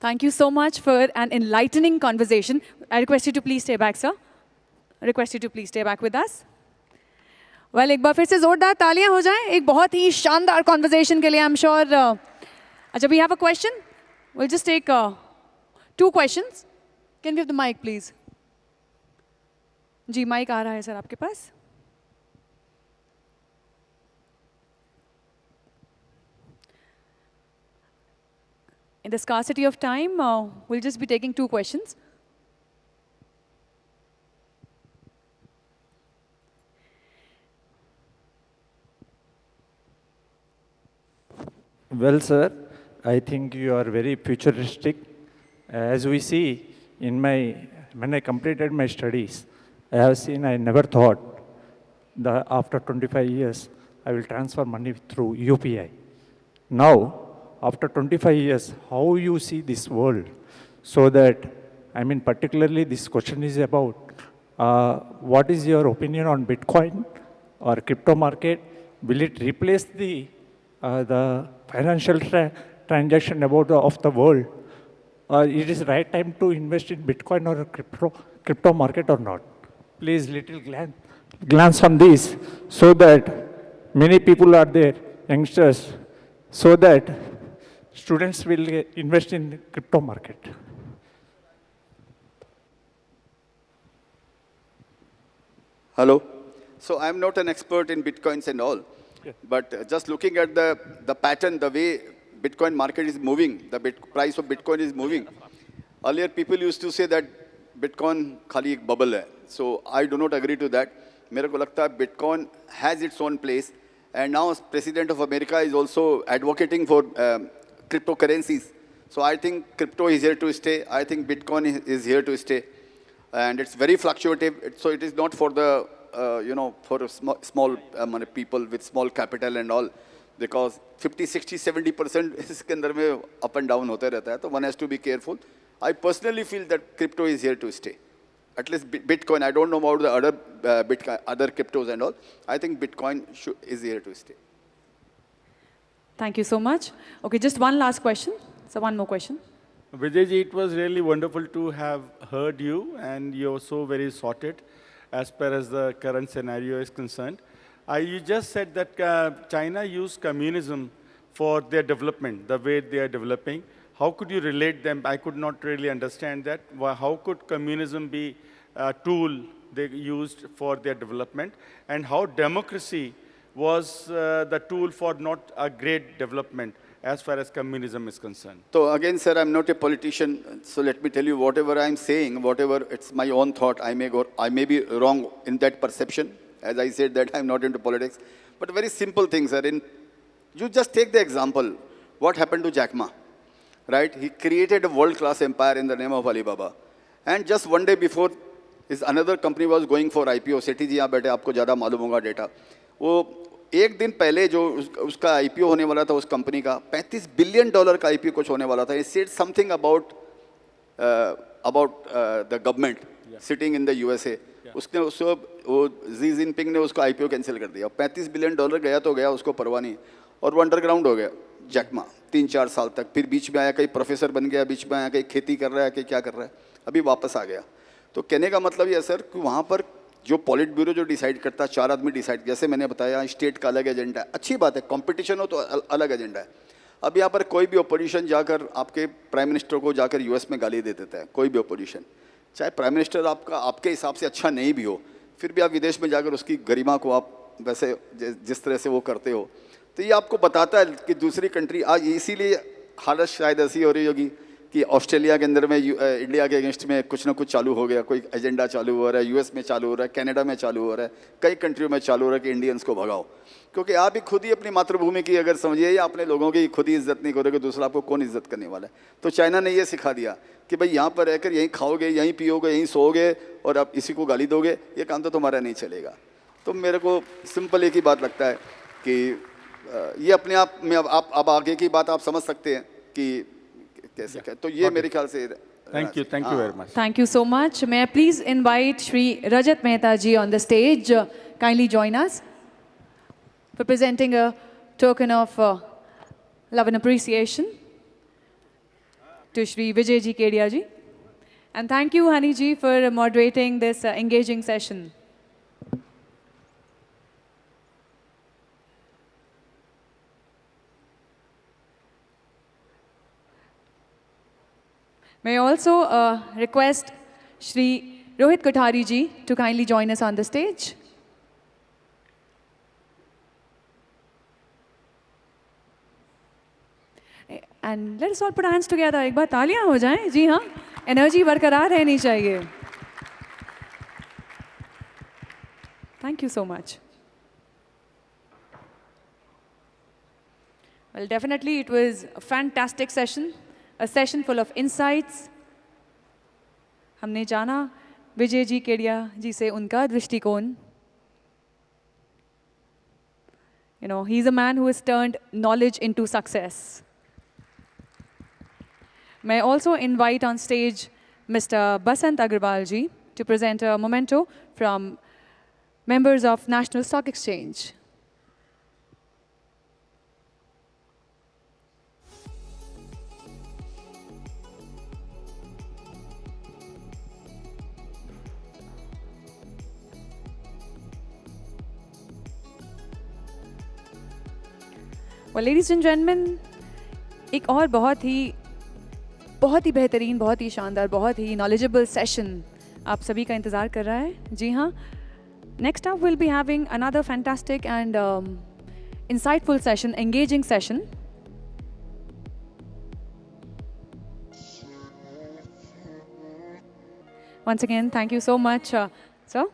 Thank you so much for an enlightening conversation. I request you to please stay back, sir. I request you to please stay back with us. Well, एक बार फिर से जोरदार तालियां हो जाएं एक बहुत ही शानदार conversation के लिए. I'm sure. अच्छा, we have a question. We'll just take 2 questions. Can we have the mic, please? जी माइक आ रहा है सर आपके पास. In the scarcity of time, we'll just be taking 2 questions. Well, sir, I think you are very futuristic. As we see when I completed my studies, I have seen, I never thought that after 25 years, I will transfer money through UPI. Now, after 25 years, how you see this world? So that, I mean, particularly this question is about what is your opinion on Bitcoin or crypto market? Will it replace the financial transaction of the world? Or it is right time to invest in Bitcoin or crypto market or not? Please little glance on this so that many people are there, youngsters, so that students will invest in crypto market. Hello. So I'm not an expert in Bitcoins and all, but just looking at the pattern, the way Bitcoin market is moving, the price of Bitcoin is moving. Earlier people used to say that Bitcoin खाली एक bubble है. So I do not agree to that. मेरे को लगता है Bitcoin has its own place, and now President of America is also advocating for cryptocurrencies. So I think crypto is here to stay. I think Bitcoin is here to stay, and it's very fluctuative. So it is not for the for small people with small capital and all, because 50, 60, 70% इसके अंदर में up and down होते रहता है. So one has to be careful. I personally feel that crypto is here to stay. At least Bitcoin. I don't know about the other other cryptos and all. I think Bitcoin is here to stay. Thank you so much. Okay, just one last question. So one more question. Vijayji, it was really wonderful to have heard you, and you're so very sorted as far as the current scenario is concerned. You just said that China used communism for their development, the way they are developing. How could you relate them? I could not really understand that. How could communism be a tool they used for their development? And how democracy was the tool for not a great development as far as communism is concerned? So again, sir, I'm not a politician. So let me tell you, whatever I'm saying, whatever it's my own thought, I may be wrong in that perception. As I said that I'm not into politics. But very simple things, sir. You just take the example. What happened to Jack Ma? Right? He created a world-class empire in the name of Alibaba. And just one day before, his another company was going for IPO. सेठी जी यहाँ बैठे, आपको ज़्यादा मालूम होगा data. वो एक दिन पहले जो उसका IPO होने वाला था उस कंपनी का, $35 billion का IPO कुछ होने वाला था. He said something about the government sitting in the USA. उसने वो Xi Jinping ने उसका IPO कैंसिल कर दिया. $35 billion गया तो गया, उसको परवाह नहीं. और वो अंडरग्राउंड हो गया जैक मा 3-4 साल तक. फिर बीच में आया, कहीं प्रोफेसर बन गया, बीच में आया कहीं खेती कर रहा है, कहीं क्या कर रहा है, अभी वापस आ गया. तो कहने का मतलब ये सर कि वहाँ पर जो पॉलिट ब्यूरो जो डिसाइड करता है, 4 आदमी डिसाइड, जैसे मैंने बताया स्टेट का अलग एजेंडा है. अच्छी बात है, कंपटीशन हो तो अलग एजेंडा है. अब यहाँ पर कोई भी अपोजिशन जाकर आपके प्राइम मिनिस्टर को जाकर US में गाली दे देता है. कोई भी अपोजिशन, चाहे प्राइम मिनिस्टर आपके हिसाब से अच्छा नहीं भी हो, फिर भी आप विदेश में जाकर उसकी गरिमा को आप वैसे जिस तरह से वो करते हो, तो ये आपको बताता है कि दूसरी कंट्री आज इसीलिए हालत शायद ऐसी हो रही होगी कि ऑस्ट्रेलिया के अंदर में इंडिया के अगेंस्ट में कुछ ना कुछ चालू हो गया, कोई एजेंडा चालू हो रहा है, US में चालू हो रहा है, कनाडा में चालू हो रहा है, कई कंट्रियों में चालू हो रहा है कि इंडियंस को भगाओ. क्योंकि आप ही खुद ही अपनी मातृभूमि की अगर समझिए या अपने लोगों की खुद ही इज्जत नहीं करोगे, दूसरा आपको कौन इज्जत करने वाला है. तो चाइना ने ये सिखा दिया कि भाई यहाँ पर रहकर यहीं खाओगे, यहीं पियोगे, यहीं सोओगे और आप इसी को गाली दोगे, ये काम तो तुम्हारा नहीं चलेगा. तो मेरे को सिंपल एक ही बात लगता है कि ये अपने आप में अब आगे की बात आप समझ सकते हैं कि कैसे क्या. तो ये मेरे ख्याल से. Thank you very much. Thank you so much. May I please invite Shri Rajat Mehta ji on the stage. Kindly join us for presenting a token of love and appreciation to Shri Vijay ji Kedia ji. And thank you, Hani ji, for moderating this engaging session. May I also request Shri Rohit Kothari ji to kindly join us on the stage. And let us all put our hands together. एक बार तालियां हो जाएं. जी हाँ, energy बरकरार रहनी चाहिए. Thank you so much. Well, definitely it was a fantastic session, a session full of insights. हमने जाना विजय जी केडिया जी से उनका दृष्टिकोण. You know, he's a man who has turned knowledge into success. May I also invite on stage Mr. Basant Agarwal ji to present a memento from members of National Stock Exchange. Well, ladies and gentlemen, एक और बहुत ही बेहतरीन, बहुत ही शानदार, बहुत ही knowledgeable session आप सभी का इंतज़ार कर रहा है. जी हाँ, next up we'll be having another fantastic and insightful session, engaging session. Once again, thank you so much, sir.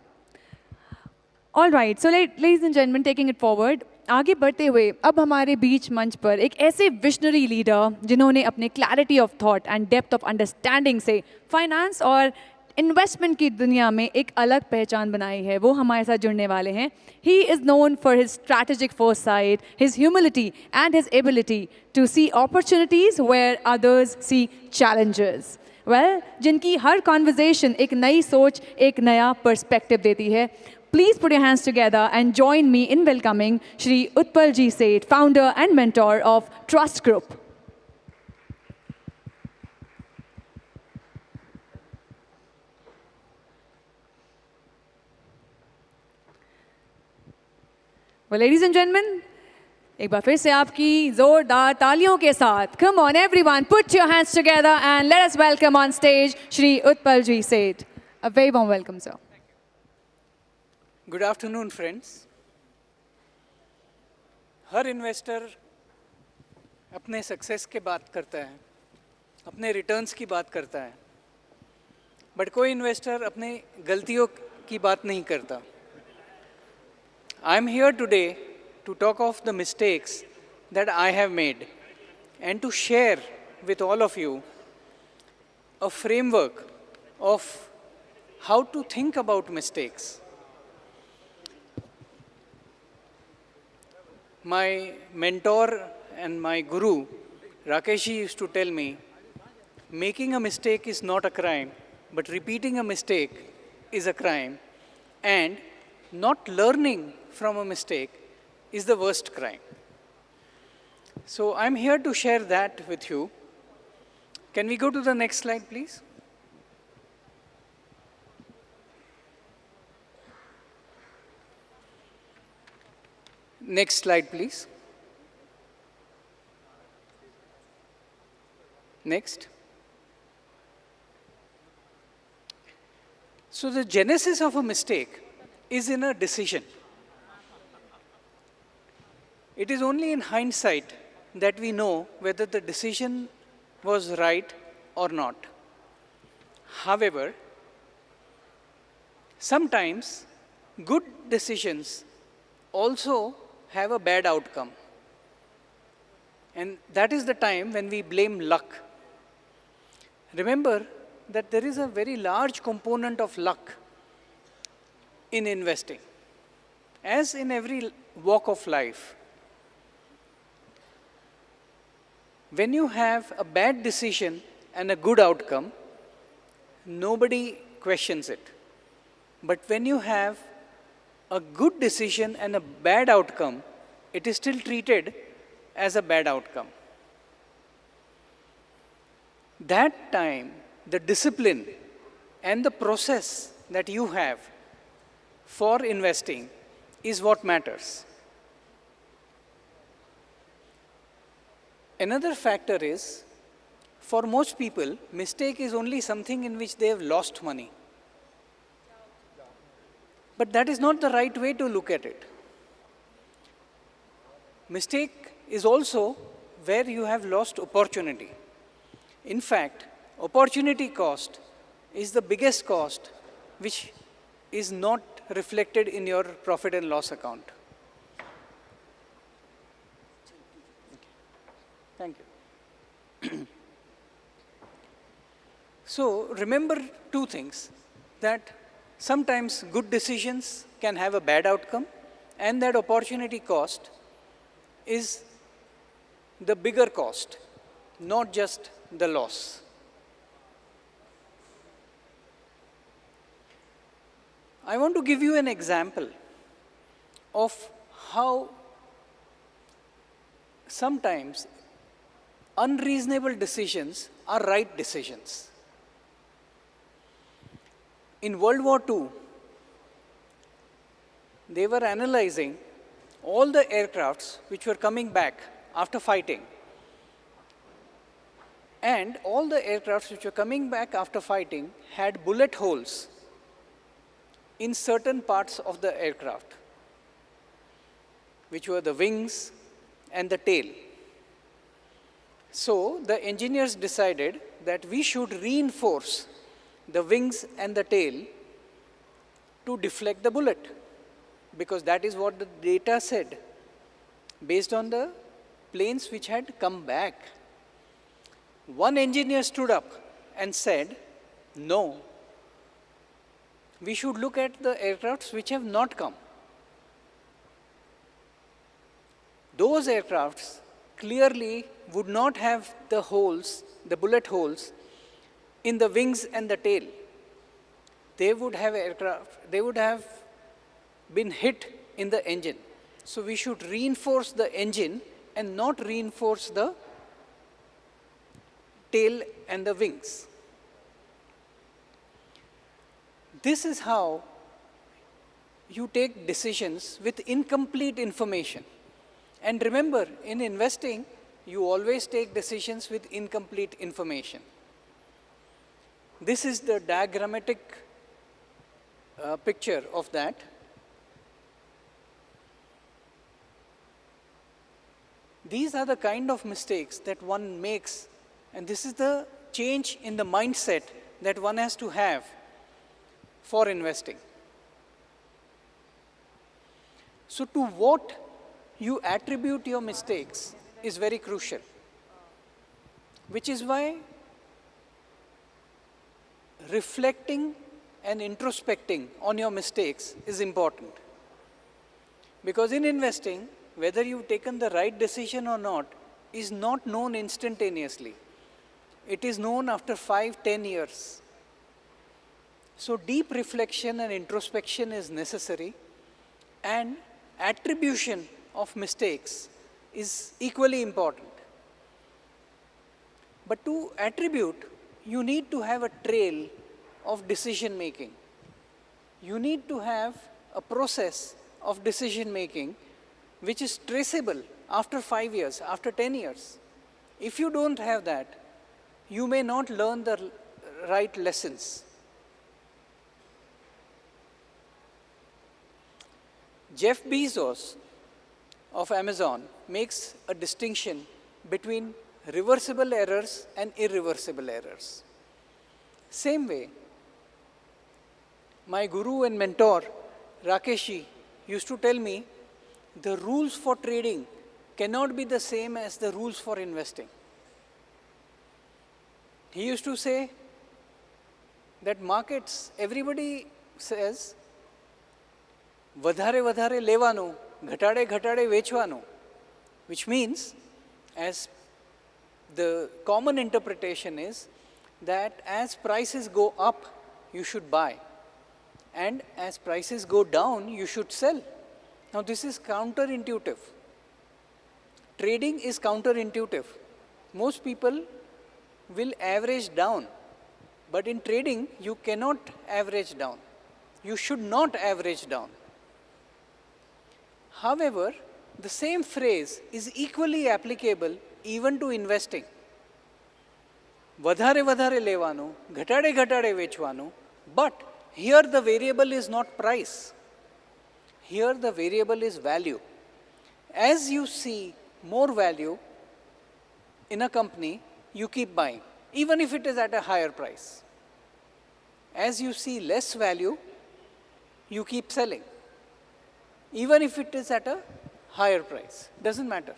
All right, so ladies and gentlemen, taking it forward, आगे बढ़ते हुए अब हमारे बीच मंच पर एक ऐसे विजनरी लीडर जिन्होंने अपने clarity of thought and depth of understanding से फाइनेंस और इन्वेस्टमेंट की दुनिया में एक अलग पहचान बनाई है, वो हमारे साथ जुड़ने वाले हैं. He is known for his strategic foresight, his humility and his ability to see opportunities where others see challenges. Well, जिनकी हर कॉन्वर्जेशन एक नई सोच, एक नया पर्सपेक्टिव देती है. Please put your hands together and join me in welcoming Shri Utpal Ji Seth, founder and mentor of Trust Group. Well, ladies and gentlemen, एक बार फिर से आपकी जोरदार तालियों के साथ, come on everyone, put your hands together and let us welcome on stage Shri Utpal Ji Seth. A very warm welcome, sir. Good afternoon, friends. Her investor अपने success की बात करता है, अपने रिटर्न्स की बात करता है, बट कोई इन्वेस्टर अपने गलतियों की बात नहीं करता. I am here today to talk of the mistakes that I have made and to share with all of you a framework of how to think about mistakes. My mentor and my guru, Rakesh ji, used to tell me, making a mistake is not a crime, but repeating a mistake is a crime, and not learning from a mistake is the worst crime. So I'm here to share that with you. Can we go to the next slide, please? Next slide, please. Next. So the genesis of a mistake is in a decision. It is only in hindsight that we know whether the decision was right or not. However, sometimes good decisions also have a bad outcome. And that is the time when we blame luck. Remember that there is a very large component of luck in investing. As in every walk of life, when you have a bad decision and a good outcome, nobody questions it. But when you have a good decision and a bad outcome, it is still treated as a bad outcome. That time, the discipline and the process that you have for investing is what matters. Another factor is for most people, mistake is only something in which they have lost money. But that is not the right way to look at it. Mistake is also where you have lost opportunity. In fact, opportunity cost is the biggest cost which is not reflected in your profit and loss account. Thank you. So remember two things, that sometimes good decisions can have a bad outcome, and that opportunity cost is the bigger cost, not just the loss. I want to give you an example of how sometimes unreasonable decisions are right decisions. In World War II, they were analyzing all the aircrafts which were coming back after fighting. And all the aircrafts which were coming back after fighting had bullet holes in certain parts of the aircraft, which were the wings and the tail. So the engineers decided that we should reinforce the wings and the tail to deflect the bullet, because that is what the data said based on the planes which had come back. One engineer stood up and said, no, we should look at the aircrafts which have not come. Those aircrafts clearly would not have the holes, the bullet holes, in the wings and the tail. They would have been hit in the engine. So we should reinforce the engine and not reinforce the tail and the wings. This is how you take decisions with incomplete information. And remember, in investing, you always take decisions with incomplete information. This is the diagrammatic picture of that. These are the kind of mistakes that one makes, and this is the change in the mindset that one has to have for investing. So to what you attribute your mistakes is very crucial, which is why reflecting and introspecting on your mistakes is important. Because in investing, whether you've taken the right decision or not is not known instantaneously. It is known after 5-10 years. So deep reflection and introspection is necessary, and attribution of mistakes is equally important. But to attribute, you need to have a trail of decision making. You need to have a process of decision making which is traceable after 5 years, after 10 years. If you don't have that, you may not learn the right lessons. Jeff Bezos of Amazon makes a distinction between reversible errors and irreversible errors. Same way, my guru and mentor, Rakeshi, used to tell me, the rules for trading cannot be the same as the rules for investing. He used to say that markets, everybody says, વધારે લેવાનું, ઘટાડે વેચવાનું, which means, as the common interpretation is, that as prices go up, you should buy, and as prices go down, you should sell. Now this is counterintuitive. Trading is counterintuitive. Most people will average down, but in trading, you cannot average down. You should not average down. However, the same phrase is equally applicable even to investing. વધારે લેવાનું, ઘટાડે વેચવાનું. But here the variable is not price. Here the variable is value. As you see more value in a company, you keep buying, even if it is at a higher price. As you see less value, you keep selling, even if it is at a higher price. Doesn't matter.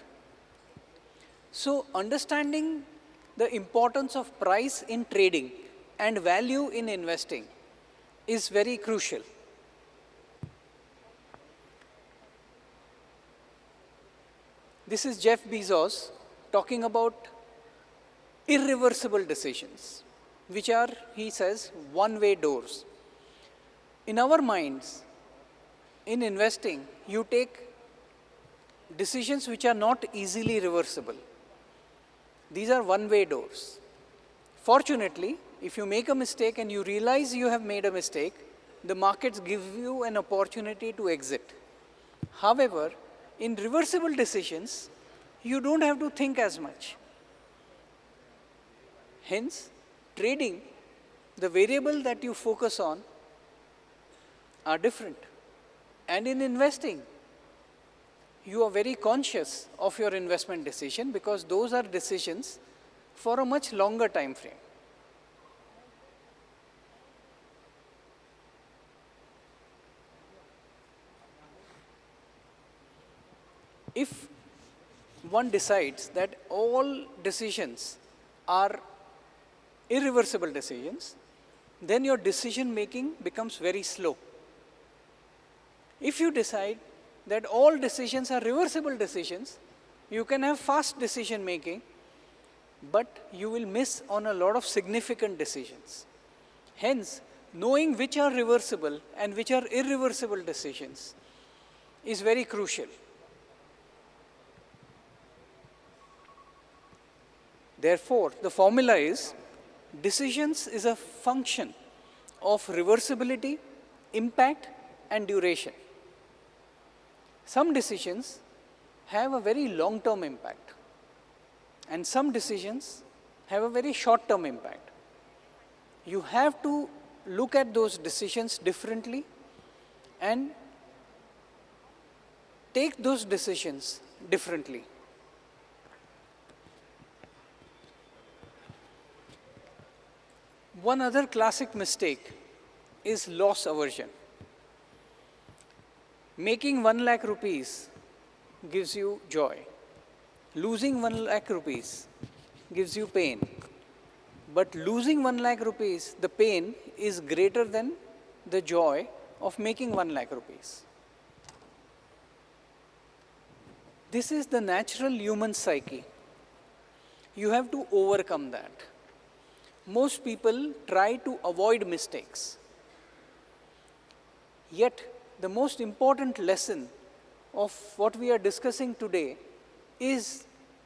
So understanding the importance of price in trading and value in investing is very crucial. This is Jeff Bezos talking about irreversible decisions, which are, he says, one-way doors. In our minds, in investing, you take decisions which are not easily reversible. These are one-way doors. Fortunately, if you make a mistake and you realize you have made a mistake, the markets give you an opportunity to exit. However, in reversible decisions, you don't have to think as much. Hence, trading, the variable that you focus on are different. And in investing, you are very conscious of your investment decision because those are decisions for a much longer time frame. If one decides that all decisions are irreversible decisions, then your decision making becomes very slow. If you decide that all decisions are reversible decisions, you can have fast decision making, but you will miss on a lot of significant decisions. Hence, knowing which are reversible and which are irreversible decisions is very crucial. Therefore, the formula is decisions is a function of reversibility, impact, and duration. Some decisions have a very long-term impact, and some decisions have a very short-term impact. You have to look at those decisions differently and take those decisions differently. One other classic mistake is loss aversion. Making 1 lakh rupees gives you joy. Losing 1 lakh rupees gives you pain. But losing 1 lakh rupees, the pain is greater than the joy of making 1 lakh rupees. This is the natural human psyche. You have to overcome that. Most people try to avoid mistakes. Yet, the most important lesson of what we are discussing today is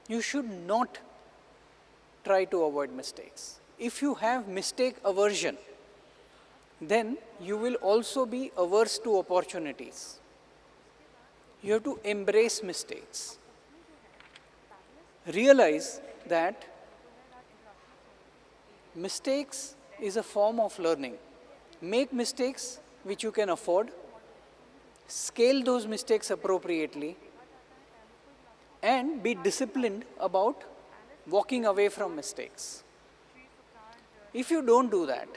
you should not try to avoid mistakes. If you have mistake aversion, then you will also be averse to opportunities. You have to embrace mistakes. Realize that mistakes is a form of learning. Make mistakes which you can afford. Scale those mistakes appropriately and be disciplined about walking away from mistakes. If you don't do that,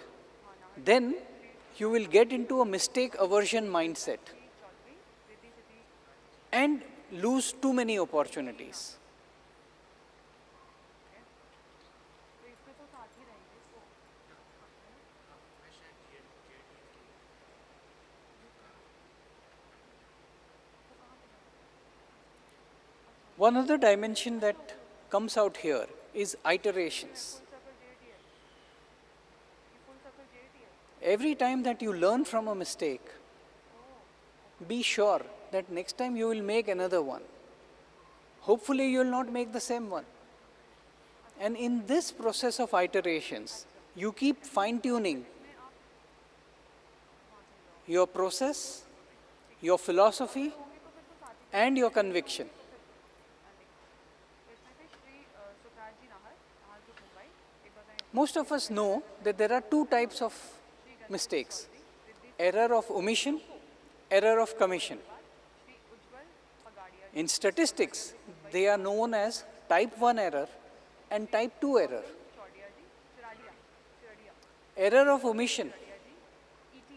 then you will get into a mistake aversion mindset and lose too many opportunities. One other dimension that comes out here is iterations. Every time that you learn from a mistake, be sure that next time you will make another one. Hopefully you will not make the same one. And in this process of iterations, you keep fine-tuning your process, your philosophy, and your conviction. Most of us know that there are two types of mistakes: error of omission, error of commission. In statistics, they are known as type 1 error and type 2 error. Error of omission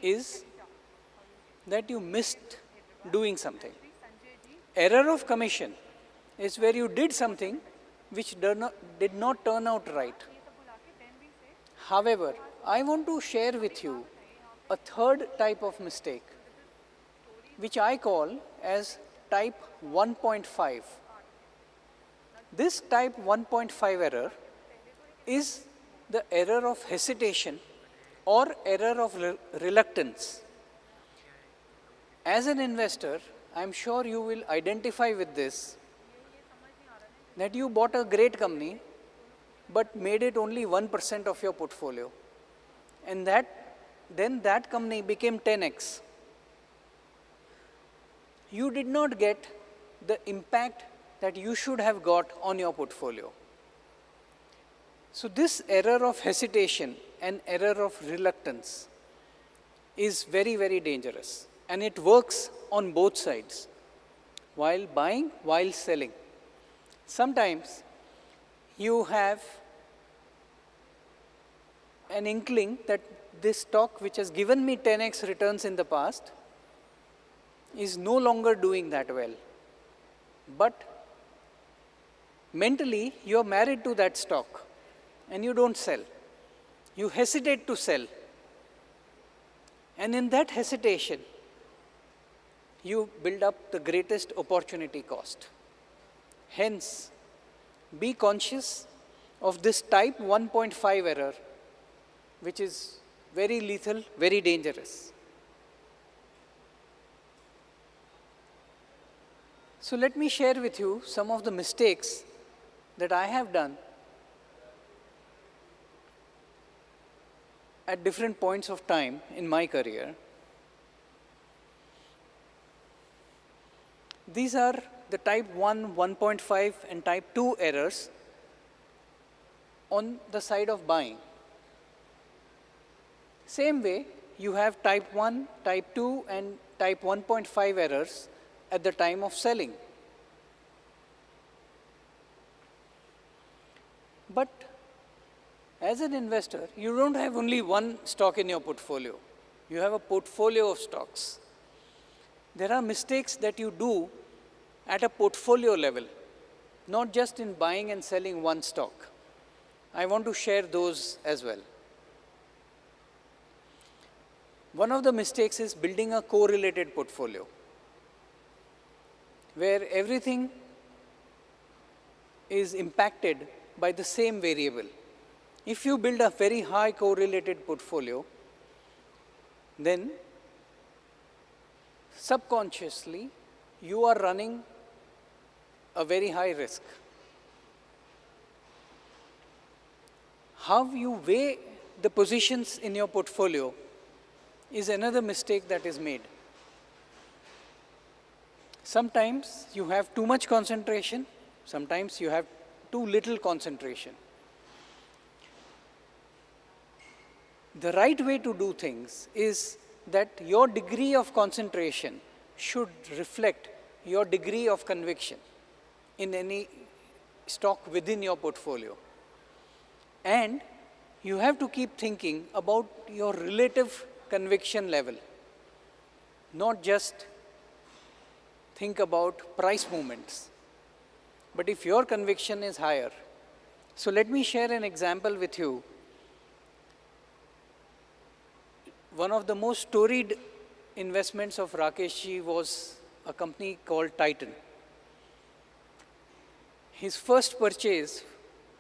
is that you missed doing something. Error of commission is where you did something which did not turn out right. However, I want to share with you a third type of mistake, which I call as type 1.5. This type 1.5 error is the error of hesitation or error of reluctance. As an investor, I'm sure you will identify with this, that you bought a great company but made it only 1% of your portfolio. And then that company became 10x. You did not get the impact that you should have got on your portfolio. So this error of hesitation and error of reluctance is very, very dangerous. And it works on both sides, while buying, while selling. Sometimes you have an inkling that this stock, which has given me 10x returns in the past, is no longer doing that well. But mentally, you're married to that stock and you don't sell. You hesitate to sell. And in that hesitation, you build up the greatest opportunity cost. Hence, be conscious of this type 1.5 error, which is very lethal, very dangerous. So let me share with you some of the mistakes that I have done at different points of time in my career. These are the type 1, 1.5 and type 2 errors on the side of buying. Same way, you have type 1, type 2 and type 1.5 errors at the time of selling. But as an investor, you don't have only one stock in your portfolio. You have a portfolio of stocks. There are mistakes that you do at a portfolio level, not just in buying and selling one stock. I want to share those as well. One of the mistakes is building a correlated portfolio, where everything is impacted by the same variable. If you build a very high correlated portfolio, then subconsciously you are running a very high risk. How you weigh the positions in your portfolio is another mistake that is made. Sometimes you have too much concentration, sometimes you have too little concentration. The right way to do things is that your degree of concentration should reflect your degree of conviction in any stock within your portfolio. And you have to keep thinking about your relative conviction level, not just think about price movements. But if your conviction is higher, so let me share an example with you. One of the most storied investments of Rakesh ji was a company called Titan. His first purchase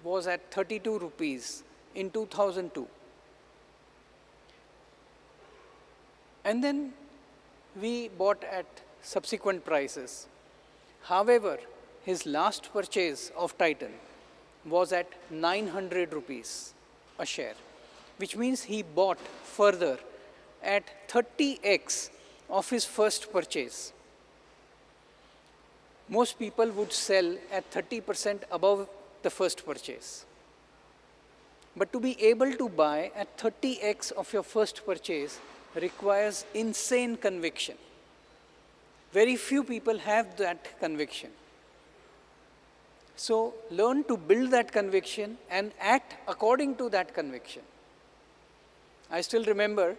was at 32 rupees in 2002. And then we bought at subsequent prices. However, his last purchase of Titan was at 900 rupees a share, which means he bought further at 30x of his first purchase. Most people would sell at 30% above the first purchase. But to be able to buy at 30x of your first purchase requires insane conviction. Very few people have that conviction. So learn to build that conviction and act according to that conviction. I still remember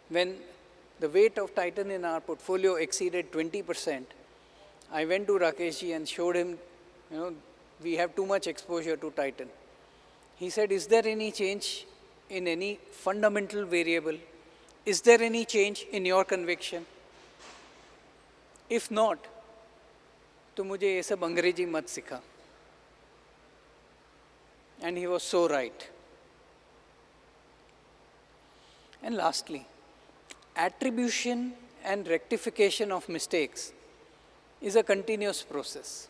when the weight of Titan in our portfolio exceeded 20%, I went to Rakeshji and showed him, we have too much exposure to Titan. He said, is there any change in any fundamental variable? Is there any change in your conviction? If not, तो मुझे ये सब अंग्रेजी मत सिखा. And he was so right. And lastly, attribution and rectification of mistakes is a continuous process.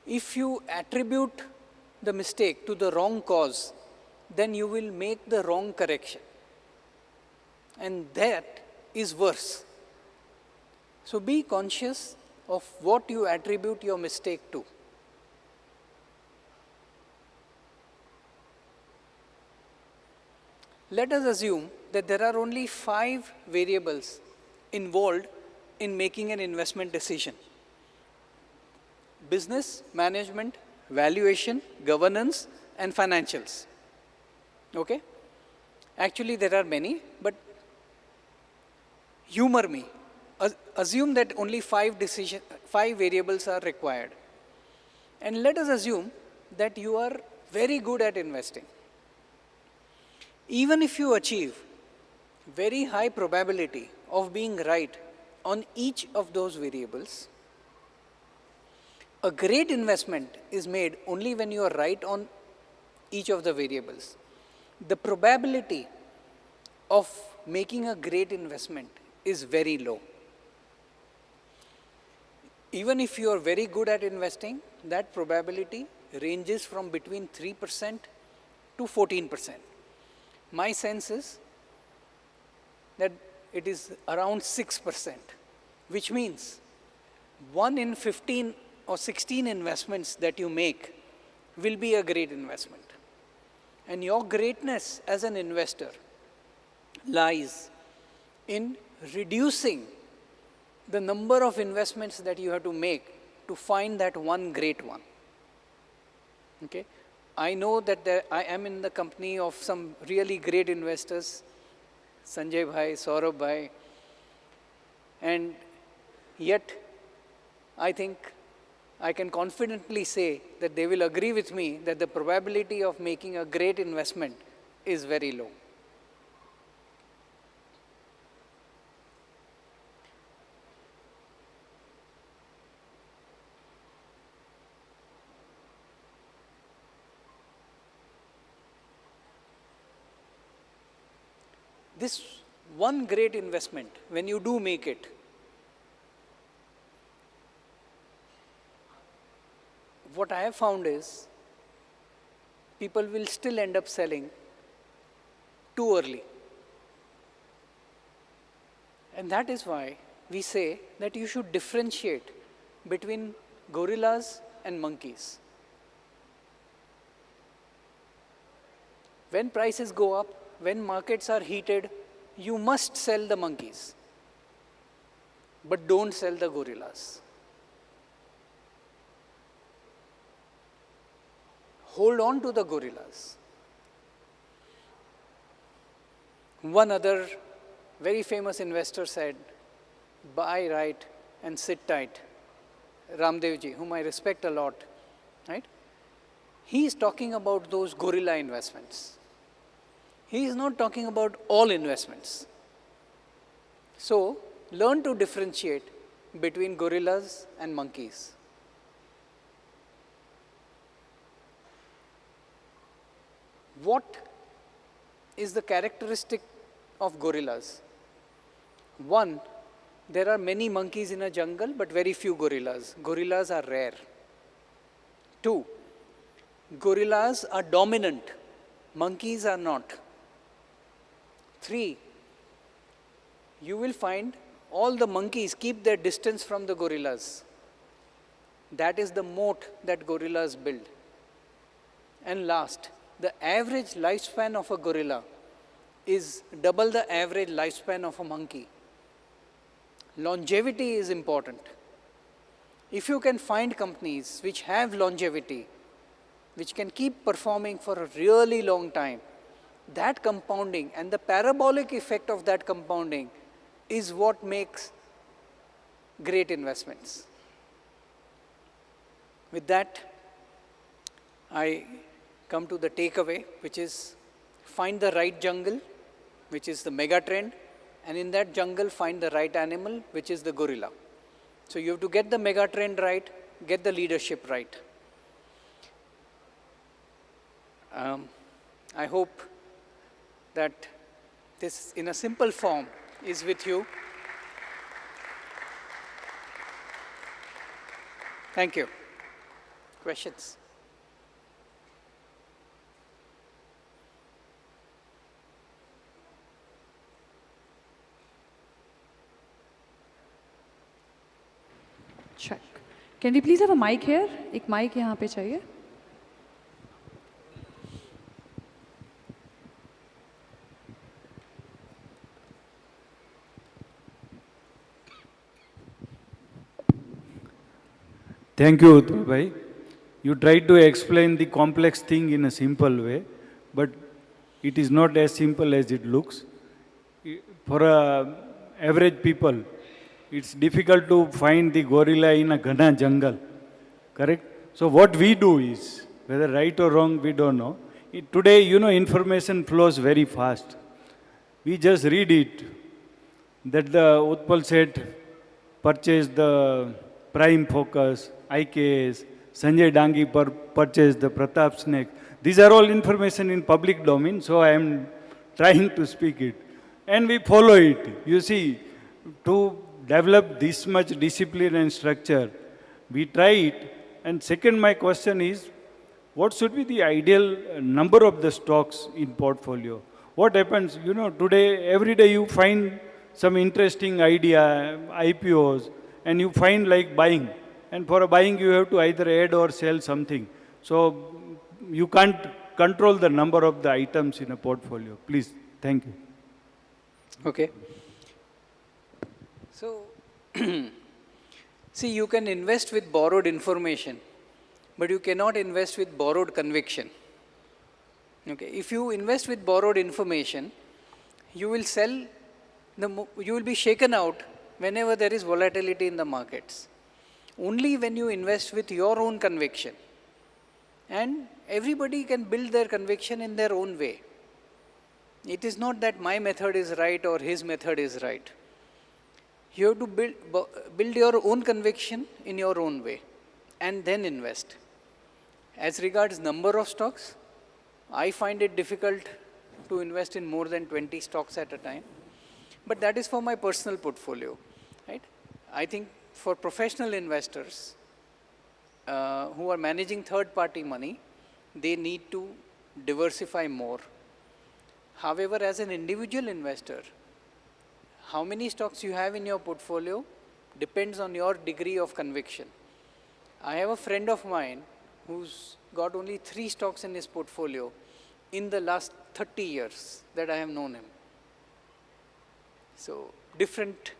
If you attribute the mistake to the wrong cause, then you will make the wrong correction. And that is worse. So be conscious of what you attribute your mistake to. Let us assume that there are only 5 variables involved in making an investment decision: business, management, valuation, governance, and financials. Okay? Actually, there are many, but humor me. Assume that only 5 variables are required. And let us assume that you are very good at investing. Even if you achieve very high probability of being right on each of those variables, a great investment is made only when you are right on each of the variables. The probability of making a great investment is very low. Even if you are very good at investing, that probability ranges from between 3% to 14%. My sense is that it is around 6%, which means 1 in 15 or 16 investments that you make will be a great investment. And your greatness as an investor lies in reducing the number of investments that you have to make to find that one great one. Okay? I know that I am in the company of some really great investors, Sanjay Bhai, Saurabh Bhai, and yet I think I can confidently say that they will agree with me that the probability of making a great investment is very low. This one great investment, when you do make it, what I have found is people will still end up selling too early. And that is why we say that you should differentiate between gorillas and monkeys. When prices go up, when markets are heated, you must sell the monkeys, but don't sell the gorillas. Hold on to the gorillas. One other very famous investor said, buy right and sit tight. Ramdevji, whom I respect a lot, right? He is talking about those gorilla investments. He is not talking about all investments. So, learn to differentiate between gorillas and monkeys. What is the characteristic of gorillas? One, there are many monkeys in a jungle, but very few gorillas. Gorillas are rare. Two, gorillas are dominant. Monkeys are not. 3, you will find all the monkeys keep their distance from the gorillas. That is the moat that gorillas build. And last, the average lifespan of a gorilla is double the average lifespan of a monkey. Longevity is important. If you can find companies which have longevity, which can keep performing for a really long time, that compounding and the parabolic effect of that compounding is what makes great investments. With that, I come to the takeaway, which is find the right jungle, which is the mega trend, and in that jungle find the right animal, which is the gorilla. So you have to get the mega trend right, get the leadership right. I hope that this, in a simple form, is with you. Thank you. Questions? Check. Can we please have a mic here? एक mic यहाँ पे चाहिए. Thank you, Utul bhai. You tried to explain the complex thing in a simple way, but it is not as simple as it looks. For average people, it's difficult to find the gorilla in a ghana jungle, correct? So what we do is, whether right or wrong, we don't know. Today, information flows very fast. We just read it, that the Utpal Seth purchased the Prime Focus, IKS, Sanjay Dangi purchased the Pratap Snake. These are all information in public domain, so I am trying to speak it. And we follow it. You see, to develop this much discipline and structure, we try it. And second, my question is, what should be the ideal number of the stocks in portfolio? What happens, today, every day you find some interesting idea, IPOs, and you find like buying. And for a buying, you have to either add or sell something. So you can't control the number of the items in a portfolio. Please, thank you. Okay. So, see, you can invest with borrowed information, but you cannot invest with borrowed conviction. Okay. If you invest with borrowed information, you will you will be shaken out whenever there is volatility in the markets. Only when you invest with your own conviction. And everybody can build their conviction in their own way. It is not that my method is right or his method is right. You have to build your own conviction in your own way and then invest. As regards number of stocks, I find it difficult to invest in more than 20 stocks at a time. But that is for my personal portfolio, right? I think for professional investors who are managing third-party money, they need to diversify more. However, as an individual investor, how many stocks you have in your portfolio depends on your degree of conviction. I have a friend of mine who's got only 3 stocks in his portfolio in the last 30 years that I have known him. So, different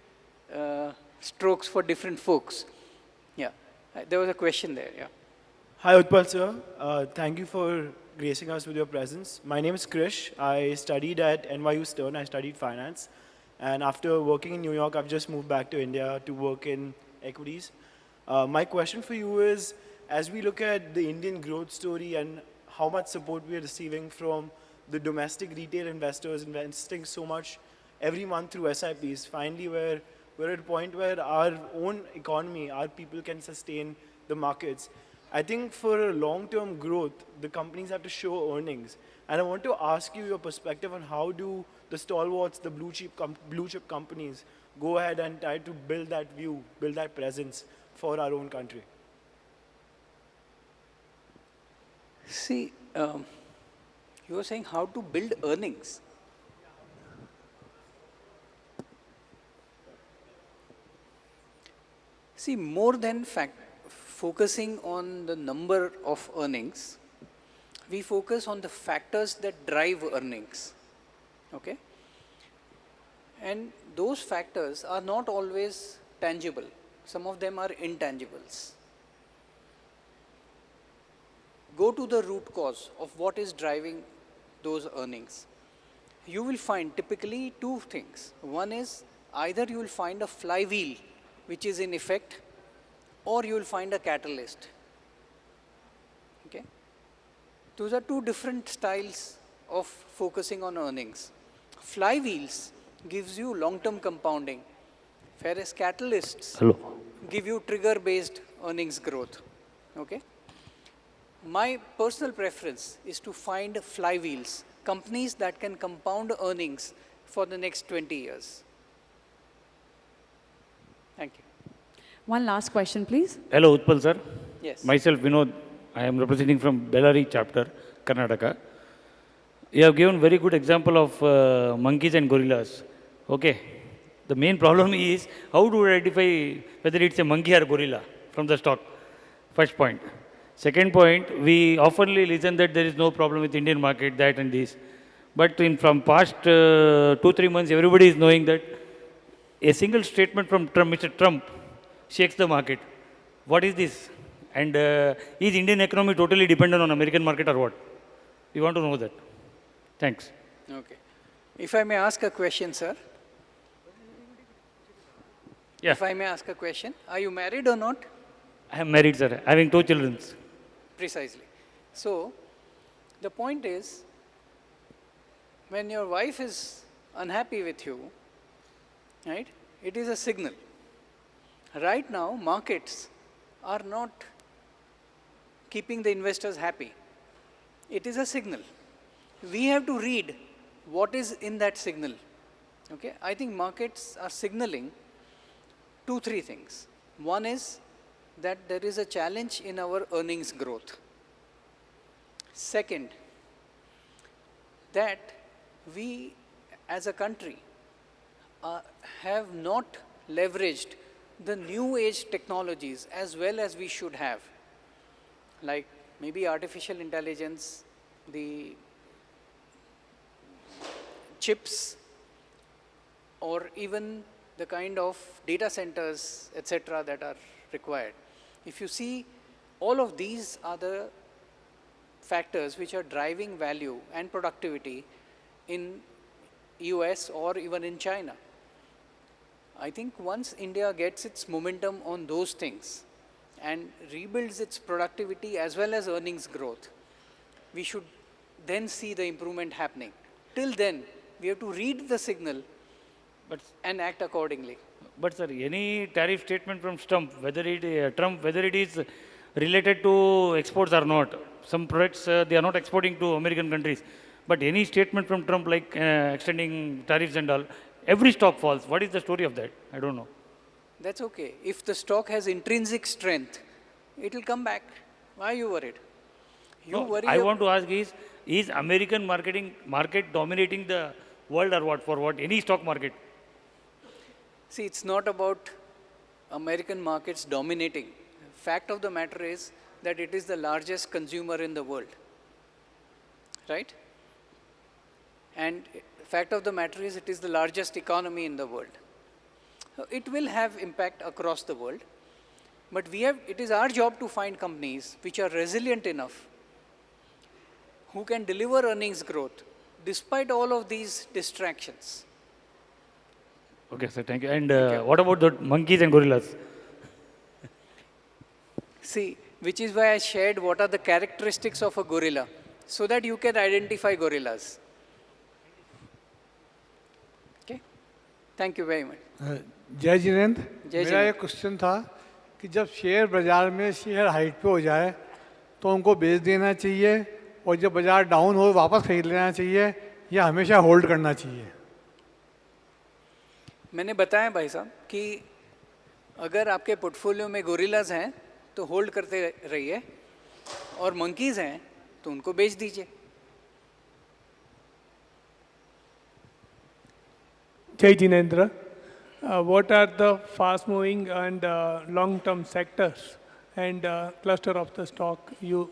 strokes for different folks. Yeah, there was a question there, yeah. Hi Utpal sir, thank you for gracing us with your presence. My name is Krish. I studied at NYU Stern. I studied finance. And after working in New York, I've just moved back to India to work in equities. My question for you is, as we look at the Indian growth story and how much support we are receiving from the domestic retail investors investing so much every month through SIPs, finally we're at a point where our own economy, our people can sustain the markets. I think for a long-term growth, the companies have to show earnings. And I want to ask you your perspective on how do the stalwarts, the blue chip companies go ahead and try to build that view, build that presence for our own country. See, you were saying how to build earnings. See, more than focusing on the number of earnings, we focus on the factors that drive earnings. Okay? And those factors are not always tangible. Some of them are intangibles. Go to the root cause of what is driving those earnings. You will find typically two things. One is either you will find a flywheel which is in effect, or you will find a catalyst. Okay? Those are two different styles of focusing on earnings. Flywheels gives you long-term compounding, whereas catalysts give you trigger-based earnings growth. Okay? My personal preference is to find flywheels, companies that can compound earnings for the next 20 years. Thank you. One last question, please. Hello, Utpal sir. Yes. Myself, Vinod. I am representing from Bellary chapter, Karnataka. You have given very good example of monkeys and gorillas. Okay. The main problem is how to identify whether it's a monkey or gorilla from the stock. First point. Second point, we oftenly listen that there is no problem with Indian market, that and this. But from past 2-3 months, everybody is knowing that a single statement from Trump, Mr. Trump, shakes the market. What is this? And is Indian economy totally dependent on American market or what? We want to know that. Thanks. Okay. If I may ask a question, sir. Yeah. If I may ask a question, are you married or not? I am married, sir, having 2 children. Precisely. So, the point is, when your wife is unhappy with you, right, it is a signal. Right now, markets are not keeping the investors happy. It is a signal. We have to read what is in that signal. Okay? I think markets are signaling 2-3 things. One is that there is a challenge in our earnings growth. Second, that we as a country have not leveraged the new age technologies as well as we should have, like maybe artificial intelligence, the chips, or even the kind of data centers, etc., that are required. If you see, all of these are the factors which are driving value and productivity in US or even in China. I think once India gets its momentum on those things and rebuilds its productivity as well as earnings growth, we should then see the improvement happening. Till then, we have to read the signal and act accordingly. But sir, any tariff statement from Trump, whether it is related to exports or not, some products they are not exporting to American countries. But any statement from Trump like extending tariffs and all, every stock falls. What is the story of that? I don't know. That's okay. If the stock has intrinsic strength, it will come back. Why are you worried? I want to ask is American market dominating the world or what? For what? Any stock market? See, it's not about American markets dominating. Fact of the matter is that it is the largest consumer in the world, right? And fact of the matter is it is the largest economy in the world. So it will have impact across the world, but it is our job to find companies which are resilient enough, who can deliver earnings growth despite all of these distractions. Okay, sir, thank you. And what about the monkeys and gorillas? See, which is why I shared what are the characteristics of a gorilla, so that you can identify gorillas. Okay? Thank you very much. जय जिनेंद्र, जय मेरा जिनेंद्र। एक question था कि जब share बाजार में share height पे हो जाए तो उनको बेच देना चाहिए और जब बाजार डाउन हो वापस खरीद लेना चाहिए या हमेशा होल्ड करना चाहिए? मैंने बताया भाई साहब कि अगर आपके पोर्टफोलियो में गोरिल्लाज हैं तो होल्ड करते रहिए, और मंकीज हैं तो उनको बेच दीजिए. Jai Jinendra, what are the fast moving and long term sectors and cluster of the stock you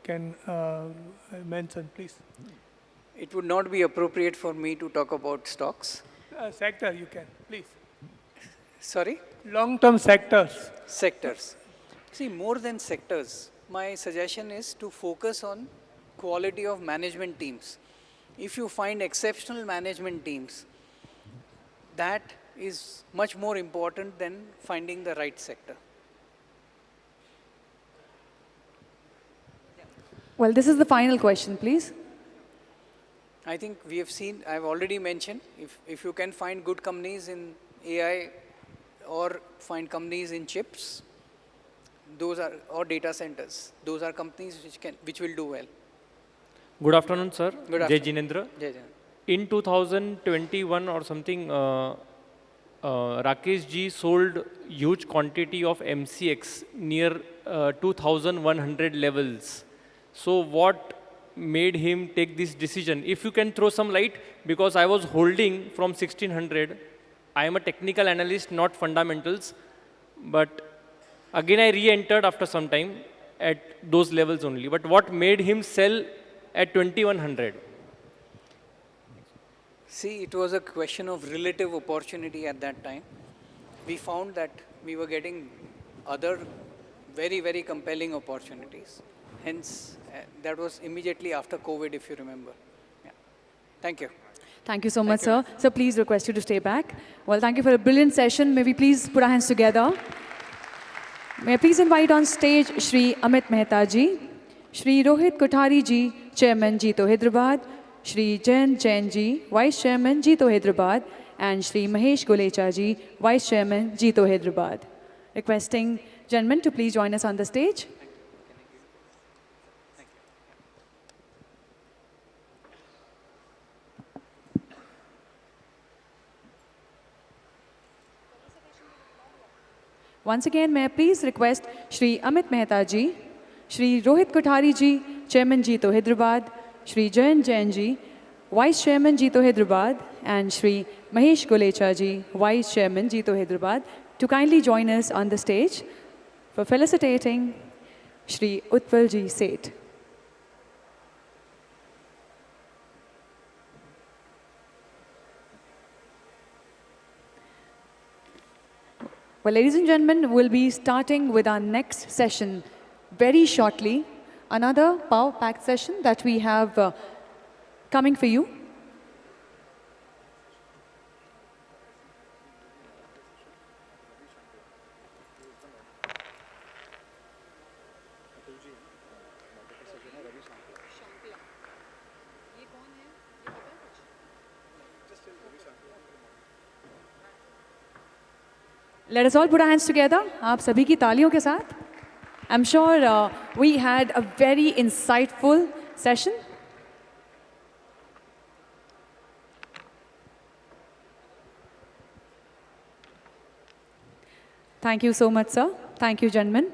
can mention, please. It would not be appropriate for me to talk about stocks. Sector, you can, please. Sorry? Long-term sectors. Sectors. See, more than sectors, my suggestion is to focus on quality of management teams. If you find exceptional management teams, that is much more important than finding the right sector. Well, this is the final question, please. I think we have seen, I've already mentioned, if you can find good companies in AI or find companies in chips, those are, or data centers, those are companies which will do well. Good afternoon, sir. Good Jai afternoon. Jinendra. Jai Jinendra. In 2021 or something, Rakesh ji sold huge quantity of MCX near 2100 levels. So what made him take this decision? If you can throw some light, because I was holding from 1600. I am a technical analyst, not fundamentals. But again, I re-entered after some time at those levels only. But what made him sell at 2100? See, it was a question of relative opportunity at that time. We found that we were getting other very, very compelling opportunities. Hence, that was immediately after COVID, if you remember. Yeah. Thank you. Thank you so much, sir. So please request you to stay back. Well, thank you for a brilliant session. May we please put our hands together. May I please invite on stage Shri Amit Mehta ji, Shri Rohit Kothari ji, Chairman Jito Hyderabad, Shri Jain Jain ji, Vice Chairman Jito Hyderabad, and Shri Mahesh Golecha ji, Vice Chairman Jito Hyderabad. Requesting gentlemen to please join us on the stage. Once again, may I please request Shri Amit Mehta ji, Shri Rohit Kothari ji, Chairman Jito Hyderabad, Shri Jain Jain ji, Vice Chairman Jito Hyderabad, and Shri Mahesh Golecha ji, Vice Chairman Jito Hyderabad, to kindly join us on the stage for felicitating Shri Utpal ji Seth. Well, ladies and gentlemen, we'll be starting with our next session very shortly. Another power-packed session that we have coming for you. Let us all put our hands together. आप सभी की तालियों के साथ. I'm sure we had a very insightful session. Thank you so much, sir. Thank you, gentlemen.